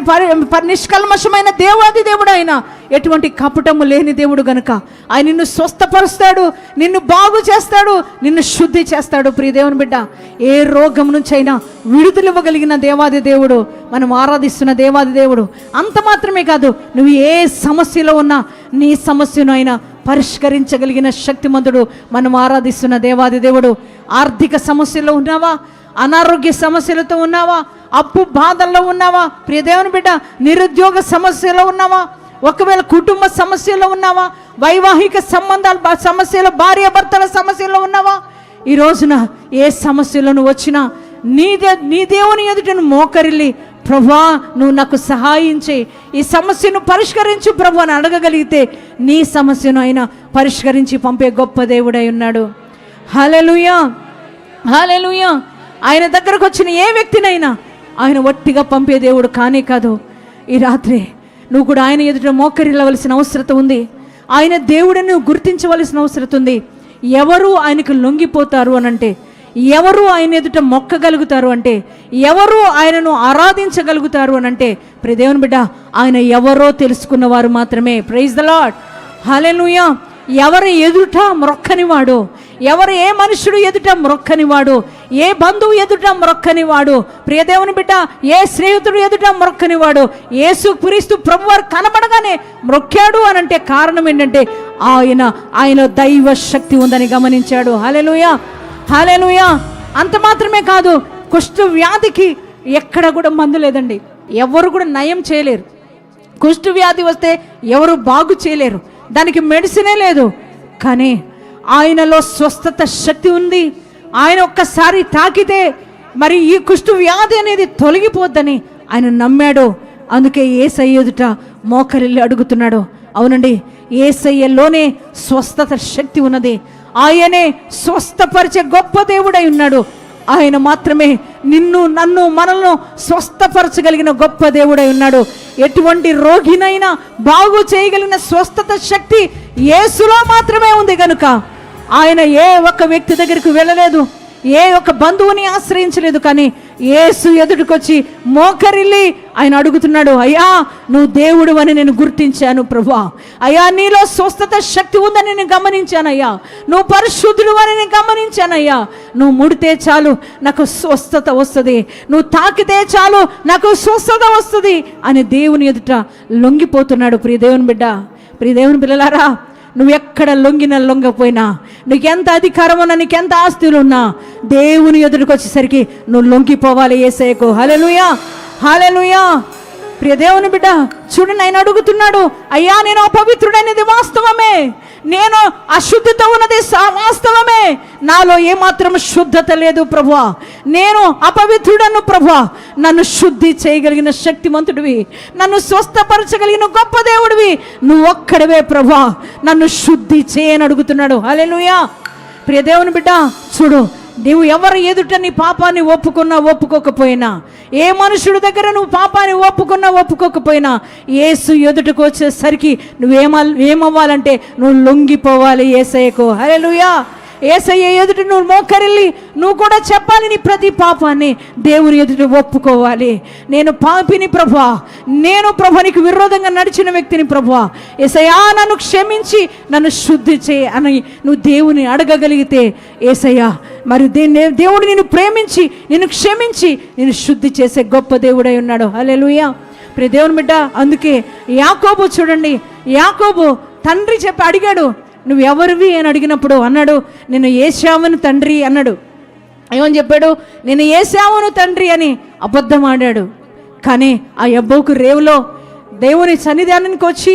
నిష్కల్మషమైన దేవాది దేవుడు ఆయన, ఎటువంటి కపటము లేని దేవుడు గనుక ఆయన నిన్ను స్వస్థపరుస్తాడు, నిన్ను బాగు చేస్తాడు, నిన్ను శుద్ధి చేస్తాడు. ప్రియ దేవుని బిడ్డ, ఏ రోగం నుంచి అయినా విడుదలివ్వగలిగిన దేవాది దేవుడు మనం ఆరాధిస్తున్న దేవాది దేవుడు. అంత మాత్రమే కాదు, నువ్వు ఏ సమస్యలో ఉన్నా నీ సమస్యను అయినా పరిష్కరించగలిగిన శక్తిమంతుడు మనం ఆరాధిస్తున్న దేవాది దేవుడు. ఆర్థిక సమస్యలో ఉన్నావా, అనారోగ్య సమస్యలతో ఉన్నావా, అప్పు బాధల్లో ఉన్నావా, ప్రియ దేవుని బిడ్డ నిరుద్యోగ సమస్యలో ఉన్నావా, ఒకవేళ కుటుంబ సమస్యలో ఉన్నావా, వైవాహిక సంబంధాల సమస్యలు, భార్య భర్తల సమస్యలో ఉన్నావా, ఈ రోజున ఏ సమస్యలను వచ్చినా నీ దేవుని ఎదుటను మోకరిల్లి, ప్రభువా నువ్వు నాకు సహాయం చేయి, ఈ సమస్యను పరిష్కరించు ప్రభు అని అడగగలిగితే నీ సమస్యను అయినా పరిష్కరించి పంపే గొప్ప దేవుడై ఉన్నాడు. హల్లెలూయా, హల్లెలూయా. ఆయన దగ్గరకు వచ్చిన ఏ వ్యక్తినైనా ఆయన వట్టిగా పంపే దేవుడు కానే కాదు. ఈ రాత్రి నువ్వు కూడా ఆయన ఎదుట మోకరిల్లవలసిన అవసరం ఉంది. ఆయన దేవుడిని నువ్వు గుర్తించవలసిన అవసరం ఉంది. ఎవరు ఆయనకు లొంగిపోతారు అనంటే, ఎవరు ఆయన ఎదుట మొక్కగలుగుతారు అంటే, ఎవరు ఆయనను ఆరాధించగలుగుతారు అనంటే, ప్రియ దేవుని బిడ్డ ఆయన ఎవరో తెలుసుకున్నవారు మాత్రమే. ప్రైజ్ ద లార్డ్, హల్లెలూయా. ఎవరు ఎదుట మ్రొక్కనివాడు, ఎవరు ఏ మనుషుడు ఎదుట మ్రొక్కనివాడు, ఏ బంధువు ఎదుట మ్రొక్కనివాడు, ప్రియ దేవుని బిడ్డ ఏ స్నేహితుడు ఎదుట మ్రొక్కనివాడు, యేసు క్రీస్తు ప్రభువారు కనబడగానే మ్రొక్కాడు అనంటే కారణం ఏంటంటే ఆయన దైవ శక్తి ఉందని గమనించాడు. హల్లెలూయా, హల్లెలూయా. అంత మాత్రమే కాదు, కుష్ఠ వ్యాధికి ఎక్కడ కూడా మందు లేదండి, ఎవరు కూడా నయం చేయలేరు. కుష్ఠ వ్యాధి వస్తే ఎవరు బాగు చేయలేరు, దానికి మెడిసినే లేదు. కానీ ఆయనలో స్వస్థత శక్తి ఉంది. ఆయన ఒక్కసారి తాకితే మరి ఈ కుష్ఠ వ్యాధి అనేది తొలగిపోద్దని ఆయన నమ్మాడు. అందుకే యేసయ్య ఎదుట మోకరిల్లి అడుగుతున్నాడు. అవునండి, యేసయ్యలోనే స్వస్థత శక్తి ఉన్నది. ఆయనే స్వస్థపరిచే గొప్ప దేవుడై ఉన్నాడు. ఆయన మాత్రమే నిన్ను నన్ను మనల్ని స్వస్థపరచగలిగిన గొప్ప దేవుడై ఉన్నాడు. ఎటువంటి రోగినైనా బాగు చేయగలిగిన స్వస్థత శక్తి యేసులో మాత్రమే ఉంది కనుక ఆయన ఏ ఒక్క వ్యక్తి దగ్గరికి వెళ్ళలేదు, ఏ ఒక్క బంధువుని ఆశ్రయించలేదు. కానీ యేసు ఎదుటికొచ్చి మోకరిల్లి ఆయన అడుగుతున్నాడు, అయ్యా నువ్వు దేవుడు అని నేను గుర్తించాను ప్రభువా, అయ్యా నీలో స్వస్థత శక్తి ఉందని నేను గమనించానయ్యా, నువ్వు పరిశుద్ధుడు అని నేను గమనించానయ్యా, నువ్వు ముడితే చాలు నాకు స్వస్థత వస్తుంది, నువ్వు తాకితే చాలు నాకు స్వస్థత వస్తుంది అని దేవుని ఎదుట లొంగిపోతున్నాడు. ప్రియ దేవుని బిడ్డ, ప్రియ దేవుని పిల్లలారా, నువ్వు ఎక్కడ లొంగినా లొంగపోయినా, నీకెంత అధికారం ఉన్నా, నీకెంత ఆస్తులు ఉన్నా, దేవుని ఎదుటికి వచ్చేసరికి నువ్వు లొంగిపోవాలి యేసయ్యకు. హల్లెలూయా, హల్లెలూయా. ప్రియ దేవుని బిడ్డ చూడండి, ఆయన అడుగుతున్నాడు, అయ్యా నేను అపవిత్రుడనేది వాస్తవమే, నేను అశుద్ధితో ఉన్నది వాస్తవమే, నాలో ఏమాత్రం శుద్ధత లేదు ప్రభువా, నేను అపవిత్రుడను ప్రభువా, నన్ను శుద్ధి చేయగలిగిన శక్తిమంతుడివి, నన్ను స్వస్థపరచగలిగిన గొప్ప దేవుడివి నువ్వు ఒక్కడివే ప్రభువా, నన్ను శుద్ధి చేయని అడుగుతున్నాడు. హల్లెలూయా. ప్రియ దేవుని బిడ్డ, చూడు, నువ్వు ఎవరు ఎదుట నీ పాపాన్ని ఒప్పుకున్నా ఒప్పుకోకపోయినా, ఏ మనుషుడి దగ్గర నువ్వు పాపాన్ని ఒప్పుకున్నా ఒప్పుకోకపోయినా, యేసు ఎదుటకు వచ్చేసరికి ఏమవ్వాలంటే నువ్వు లొంగిపోవాలి యేసయ్యకు. హల్లెలూయా. యేసయ్య ఎదుట నువ్వు మోకరిల్లి నువ్వు కూడా చెప్పాలి నీ ప్రతి పాపాన్ని దేవుని ఎదుట ఒప్పుకోవాలి. నేను పాపిని ప్రభువా, నేను ప్రభునికి విరోధంగా నడిచిన వ్యక్తిని ప్రభువా, యేసయ్యా నన్ను క్షమించి నన్ను శుద్ధి చేయి అని నువ్వు దేవుని అడగగలిగితే, యేసయ్యా మరి దేవుడు నిన్ను ప్రేమించి నిన్ను క్షమించి నిన్ను శుద్ధి చేసే గొప్ప దేవుడై ఉన్నాడు. హల్లెలూయా. ప్రియ దేవుని బిడ్డ, అందుకే యాకోబు చూడండి, యాకోబు తండ్రి చెప్పి అడిగాడు, నువ్వు ఎవరివి అని అడిగినప్పుడు అన్నాడు, నేను ఏశావును తండ్రి అన్నాడు. ఏమని చెప్పాడు? నేను ఏశావును తండ్రి అని అబద్ధం ఆడాడు. కానీ ఆ యబ్బోకు రేవులో దేవుని సన్నిధానానికి వచ్చి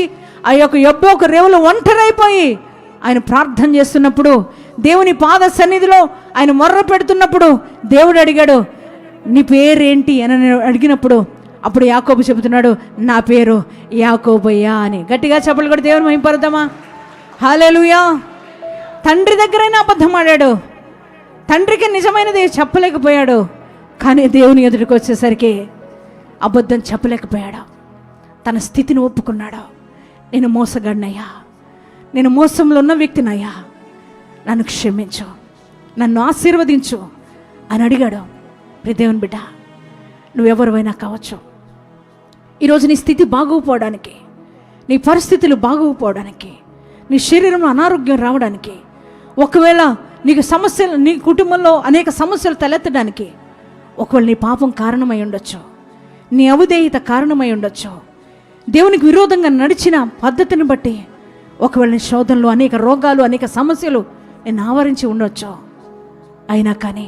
ఆ యొక్క యబ్బోకు రేవులో ఒంటరైపోయి ఆయన ప్రార్థన చేస్తున్నప్పుడు, దేవుని పాద సన్నిధిలో ఆయన మొర్ర పెడుతున్నప్పుడు దేవుడు అడిగాడు, నీ పేరేంటి అని అడిగినప్పుడు అప్పుడు యాకోబు చెబుతున్నాడు, నా పేరు యాకోబయ్యా అని. గట్టిగా చెప్పలు కూడా దేవుని మహిమపరుద్దామా? హల్లెలూయా. తండ్రి దగ్గరైనా అబద్ధం ఆడాడు, తండ్రికి నిజమైనది చెప్పలేకపోయాడు, కానీ దేవుని ఎదుటికి వచ్చేసరికి అబద్ధం చెప్పలేకపోయాడు. తన స్థితిని ఒప్పుకున్నాడు. నేను మోసగాడినయ్యా, నేను మోసంలో ఉన్న వ్యక్తినయ్యా, నన్ను క్షమించు, నన్ను ఆశీర్వదించు అని అడిగాడు. దేవుని బిడ్డ, నువ్వెవరివైనా కావచ్చు, ఈరోజు నీ స్థితి బాగోపోవడానికి, నీ పరిస్థితులు బాగోపోవడానికి, నీ శరీరంలో అనారోగ్యం రావడానికి, ఒకవేళ నీకు సమస్యలు, నీ కుటుంబంలో అనేక సమస్యలు తలెత్తడానికి ఒకవేళ నీ పాపం కారణమై ఉండొచ్చు, నీ అవిధేయత కారణమై ఉండొచ్చు, దేవునికి విరోధంగా నడిచిన పద్ధతిని బట్టి ఒకవేళ నీ శోధనలు, అనేక రోగాలు, అనేక సమస్యలు నేను ఆవరించి ఉండొచ్చు. అయినా కానీ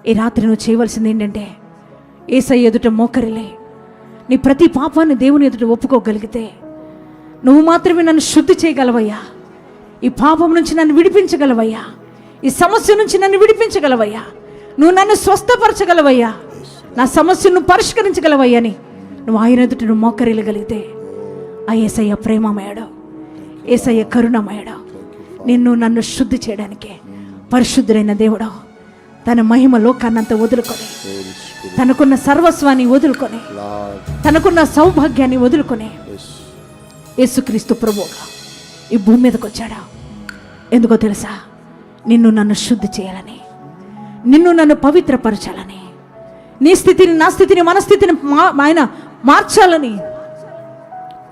ఈ రాత్రి నువ్వు చేయవలసింది ఏంటంటే, యేసయ్య ఎదుట మోకరిలే నీ ప్రతి పాపాన్ని దేవుని ఎదుట ఒప్పుకోగలిగితే, నువ్వు మాత్రమే నన్ను శుద్ధి చేయగలవయ్యా, ఈ పాపం నుంచి నన్ను విడిపించగలవయ్యా, ఈ సమస్య నుంచి నన్ను విడిపించగలవయ్యా, నువ్వు నన్ను స్వస్థపరచగలవయ్యా, నా సమస్యను పరిష్కరించగలవయ్యని నువ్వు ఆయన ఎదుట నువ్వు మోకరిల్లగలిగితే, ఆ యేసయ్య ప్రేమమయ్యాడు, యేసయ్య కరుణమయ్యాడు, నిన్ను నన్ను శుద్ధి చేయడానికి పరిశుద్ధుడైన దేవుడు తన మహిమ లోకాన్నంతా వదులుకొని, తనకున్న సర్వస్వాన్ని వదులుకొని, తనకున్న సౌభాగ్యాన్ని వదులుకొని యేసుక్రీస్తు ప్రభువుగా ఈ భూమి మీదకి వచ్చాడా. ఎందుకో తెలుసా? నిన్ను నన్ను శుద్ధి చేయాలని, నిన్ను నన్ను పవిత్రపరచాలని, నీ స్థితిని, నా స్థితిని, మన స్థితిని ఆయన మార్చాలని,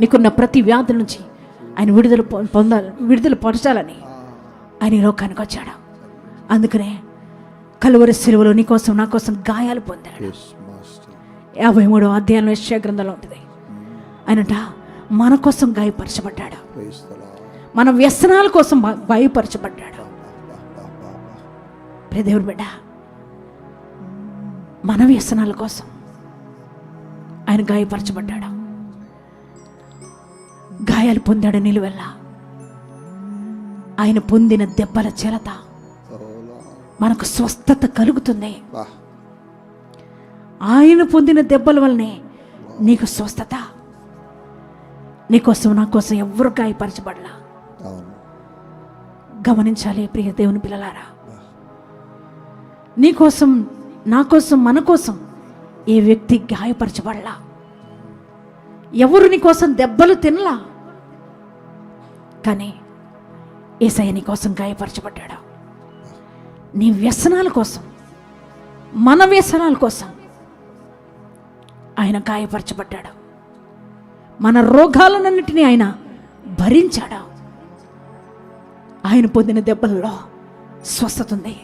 నీకున్న ప్రతి వ్యాధి నుంచి ఆయన విడుదల పరచాలని ఆయన లోకానికి వచ్చాడు. అందుకనే కలువరి సిలువలో నీ కోసం నా కోసం గాయాలు పొందాడు. 53వ అధ్యాయంలో యెషయా గ్రంథంలో ఉంటుంది. ఆయనట మన కోసం గాయపరచబడ్డాడు, మన వ్యసనాల కోసం గాయపరచబడ్డాడు. దేవుని బిడ్డ, మన వ్యసనాల కోసం ఆయన గాయపరచబడ్డాడు, గాయాలు పొందాడు. నిలువెల్ల ఆయన పొందిన దెబ్బల చేలత మనకు స్వస్థత కలుగుతుంది. ఆయన పొందిన దెబ్బల వల్లనే నీకు స్వస్థత. నీకోసం, నా కోసం ఎవరు గాయపరచబడలా. గమనించాలి ప్రియ దేవుని పిల్లలారా, నీకోసం, నా కోసం, మన కోసం ఏ వ్యక్తి గాయపరచబడలా. ఎవరు నీ కోసం దెబ్బలు తినలా. కానీ యేసయ్య నీ కోసం గాయపరచబడ్డాడు. నీ వ్యసనాల కోసం, మన వ్యసనాల కోసం ఆయన గాయపరచబడ్డాడు. మన రోగాలన్నింటినీ ఆయన భరించాడు. ఆయన పొందిన దెబ్బల్లో స్వస్థత ఉంది.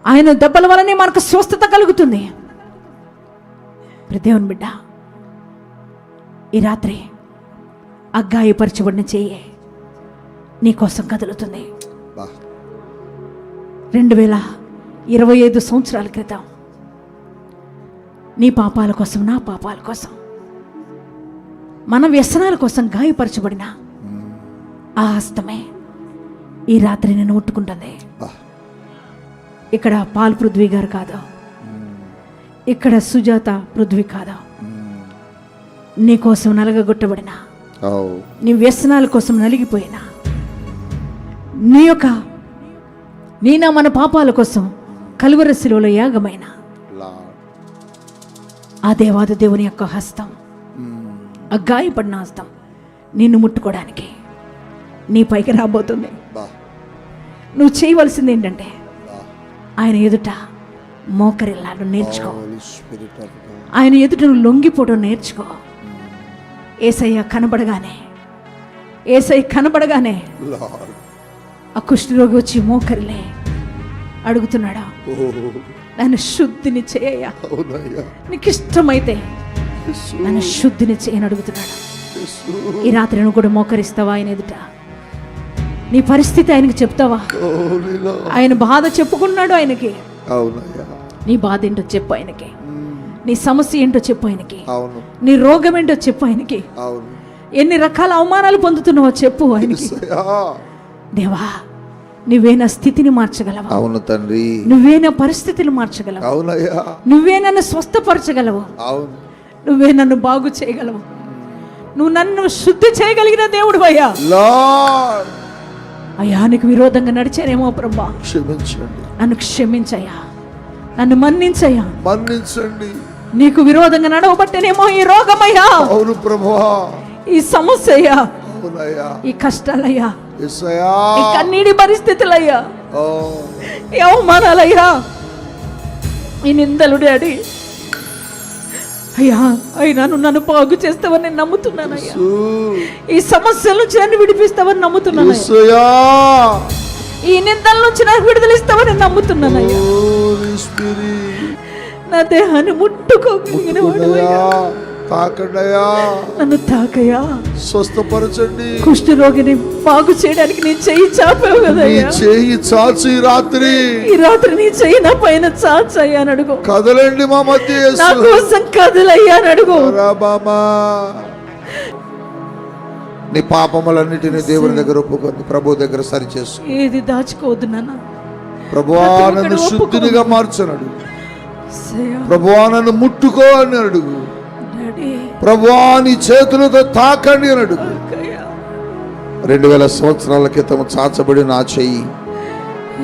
ఆయన దెబ్బల వలనే మనకు స్వస్థత కలుగుతుంది. దేవుని బిడ్డ, ఈ రాత్రి ఆ గాయపరచబడిన చెయ్యి నీ కోసం కదులుతుంది. 2025 సంవత్సరాల క్రితం నీ పాపాల కోసం, నా పాపాల కోసం, మన వ్యసనాల కోసం గాయపరచబడిన ఆ హస్తమే ఈ రాత్రి నేను ముట్టుకుంటుంది. ఇక్కడ పాల్ పృథ్వీ గారు కాదు, ఇక్కడ సుజాత పృథ్వీ కాదు, నీ కోసం నలగగొట్టబడిన, నీ వ్యసనాల కోసం నలిగిపోయిన, నీ మన పాపాల కోసం కలువరి శిలువలో యాగమైన ఆ దేవాది దేవుని యొక్క హస్తం, ఆ గాయపడిన హస్తం నిన్ను ముట్టుకోవడానికి నీ పైకి రాబోతుంది. నువ్వు చేయవలసింది ఏంటంటే ఆయన ఎదుట మోకరిల్లాడు నేర్చుకో. ఆయన ఎదుట నువ్వు లొంగిపోవడం నేర్చుకో. ఏసయ్య కనబడగానే ఆ కుష్ఠరోగి వచ్చి మోకరిలే అడుగుతున్నాడా, నన్ను శుద్ధిని చేయ, నీకు ఇష్టమైతే నన్ను శుద్ధిని చేయని అడుగుతున్నాడు. ఈ రాత్రి నువ్వు కూడా మోకరిస్తావా ఆయన ఎదుట? నీ పరిస్థితి ఆయనకి చెప్తావా? ఆయన బాధ చెప్పుకున్నాడు ఆయనకి. నీ బాధ ఏంటో చెప్పు ఆయనకి, నీ సమస్య ఏంటో చెప్పు ఆయనకి, నీ రోగం ఏంటో చెప్పు ఆయనకి, ఎన్ని రకాల అవమానాలు పొందుతున్నావో చెప్పు ఆయనకి. దేవా, నువ్వే నా స్థితిని మార్చగలవు. అవును తండ్రి, నువ్వే నా పరిస్థితులు మార్చగలవు. అవునయ్యా, నువ్వే నన్ను స్వస్థపరచగలవు. అవును, నువ్వే నన్ను బాగు చేయగలవు. నువ్వు నన్ను శుద్ధి చేయగలిగిన దేవుడు అయ్యా. అయ్యా, నీకు విరోధంగా నడిచానేమో ప్రభా, క్షమించండి, నన్ను క్షమించయ్యా, నన్ను మన్నించయ్యా, మన్నించండి. నీకు విరోధంగా నడవబట్టేనేమో ఈ రోగమయ్యా. అవును ప్రభువా, ఈ సమస్య అయ్యా, ఈ కష్టాలయ్యా, ఈ కన్నీటి పరిస్థితులయ్యా, ఈ అవమానాలయ్యా, ఈ నిందలు డాడీ అయ్యా. అయినా నువ్వు నన్ను బాగు చేస్తావని నేను నమ్ముతున్నానయ్యా. ఈ సమస్యల నుంచి నన్ను విడిపిస్తావని నమ్ముతున్నానయ్యా. ఈ నిందల నుంచి నాకు విడుదలిస్తావని నమ్ముతున్నానయ్యా. నా దేహాన్ని ముట్టుకోగలిగిన వాడవయ్యా, తాకండియా, నన్ను తాకయ్యా, స్వస్థపరచండి. కుష్ఠరోగిని బాగు చేయడానికి నీ చెయ్యి చాపావు కదయ్యా. చెయ్యి చాచి ఈ రాత్రి నీ చెయ్యి నా పైన చాచయ్యా అని అడుగు. కదలండి మా మధ్య, నా కోసం కదలయ్యా అని అడుగు. నీ పాపములన్నిటిని దేవుని దగ్గర ఒప్పుకొని ప్రభు దగ్గర సరి చేసు. ఏది దాచుకోవద్దు నాన్న. ప్రభువా, నన్ను శుద్ధినిగా మార్చనడు. ప్రభువా, నన్ను ముట్టుకో అని అడుగు. ప్రభువా, నీ చేతులతో తాకండి అని అడుగు. 2000 సంవత్సరాల క్రితం చాచబడి నా చెయ్యి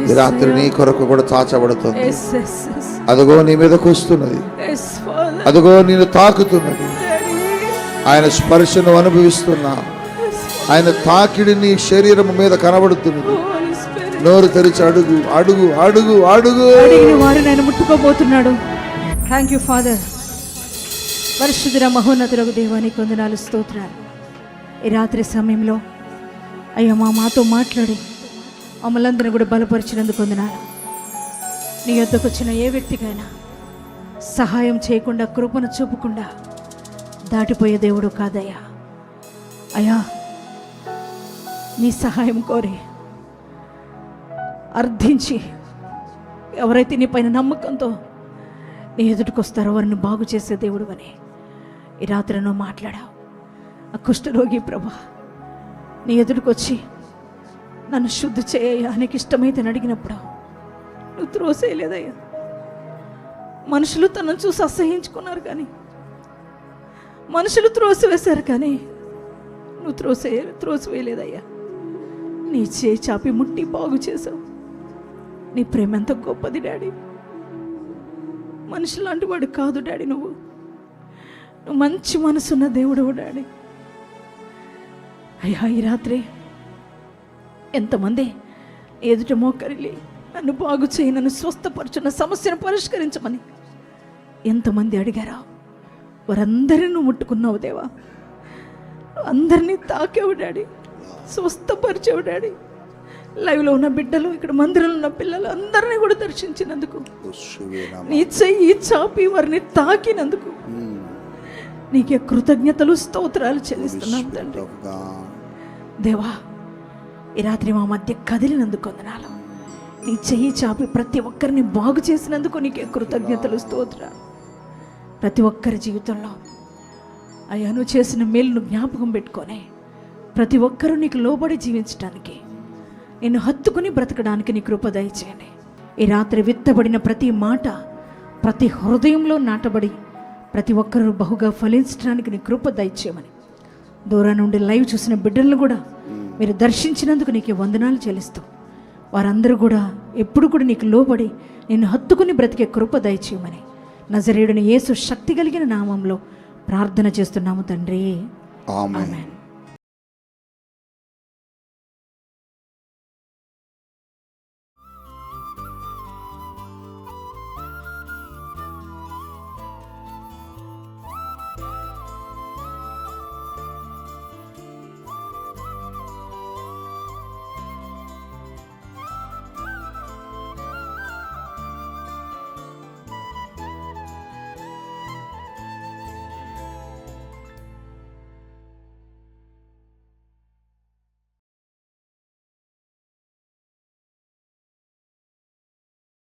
ఈ రాత్రి నీ కొరకు కూడా చాచబడుతుంది. అదిగో నీ మీదకు వస్తున్నది, అదిగో నేను తాకుతున్నది. ఆయన స్పర్శను అనుభవిస్తున్నా, ఆయన తాకిడి నీ శరీరం మీద కనబడుతున్నది. నోరు తెరిచి అడుగు, అడుగు, అడుగు, అడుగు. వారు నేను ముట్టుకోబోతున్నాడు. Thank you father. పరిశుద్ధ మహోన్నతులకు దేవానికి వందనాలు, స్తోత్రాలు. ఈ రాత్రి సమయంలో అయ్యా మాతో మాట్లాడి మమ్మల్ందరినీ కూడా బలపరిచినందుకు వందనాలు. నీ యొద్దకు వచ్చిన ఏ వ్యక్తికైనా సహాయం చేయకుండా, కృపను చూపకుండా దాటిపోయే దేవుడు కాదయ్యా. అయ్యా, నీ సహాయం కోరి అర్థించి ఎవరైతే నీ పైన నమ్మకంతో నీ ఎదుటికొస్తారో వారిని బాగు చేసే దేవుడు అని ఈ రాత్రి నువ్వు మాట్లాడావు. ఆ కుష్ఠరోగి ప్రభా నీ ఎదుటికొచ్చి నన్ను శుద్ధి చేయ, నీకు ఇష్టమైతే అడిగినప్పుడు నువ్వు త్రోసేయలేదయ్యా. మనుషులు తనను చూసి అసహించుకున్నారు, కానీ మనుషులు త్రోసివేశారు, కానీ నువ్వు త్రోసివేయలేదయ్యా. నీ చేయి చాపి ముట్టి బాగు చేసావు. నీ ప్రేమ ఎంత గొప్పది డాడీ. మనిషి లాంటి వాడు కాదు డాడీ, నువ్వు మంచి మనసున్న దేవుడు డాడీ. అయ్యా, ఈ రాత్రి ఎంతమంది ఎదుట మోకరిల్లి నన్ను బాగు చేయి, నన్ను స్వస్థపరచున్న సమస్యను పరిష్కరించమని ఎంతమంది అడిగారా, వారందరినీ నువ్వు ముట్టుకున్నావు దేవా. అందరినీ తాకేవు డాడీ, స్వస్థపరిచావు డాడీ. లైవ్లో ఉన్న బిడ్డలు, ఇక్కడ మందిరంలో ఉన్న పిల్లలు అందరినీ కూడా దర్శించినందుకు, నీ చెయ్యి చాపి వారిని తాకినందుకు నీకే కృతజ్ఞతలు, స్తోత్రాలు చెల్లిస్తున్నాం తండ్రి. దేవా, ఈ రాత్రి మా మధ్య కదిలినందుకు వందనాలు. నీ చెయ్యి చాపి ప్రతి ఒక్కరిని బాగు చేసినందుకు నీకే కృతజ్ఞతలు, స్తోత్రాలు. ప్రతి ఒక్కరి జీవితంలో అయ్యా నువ్వు చేసిన మేలును జ్ఞాపకం పెట్టుకొని ప్రతి ఒక్కరూ నీకు లోబడి జీవించడానికి, నిన్ను హత్తుకుని బ్రతకడానికి నీ కృప దయచేయండి. ఈ రాత్రి విత్తబడిన ప్రతి మాట ప్రతి హృదయంలో నాటబడి ప్రతి ఒక్కరూ బహుగా ఫలించడానికి నీ కృప దయచేయమని, దూరం నుండి లైవ్ చూసిన బిడ్డలను కూడా మీరు దర్శించినందుకు నీకు వందనాలు చెల్లిస్తూ, వారందరూ కూడా ఎప్పుడు కూడా నీకు లోబడి నిన్ను హత్తుకుని బ్రతికే కృప దయచేయమని నజరేయుడైన యేసు శక్తి కలిగిన నామంలో ప్రార్థన చేస్తున్నాము తండ్రి. ఆమేన్.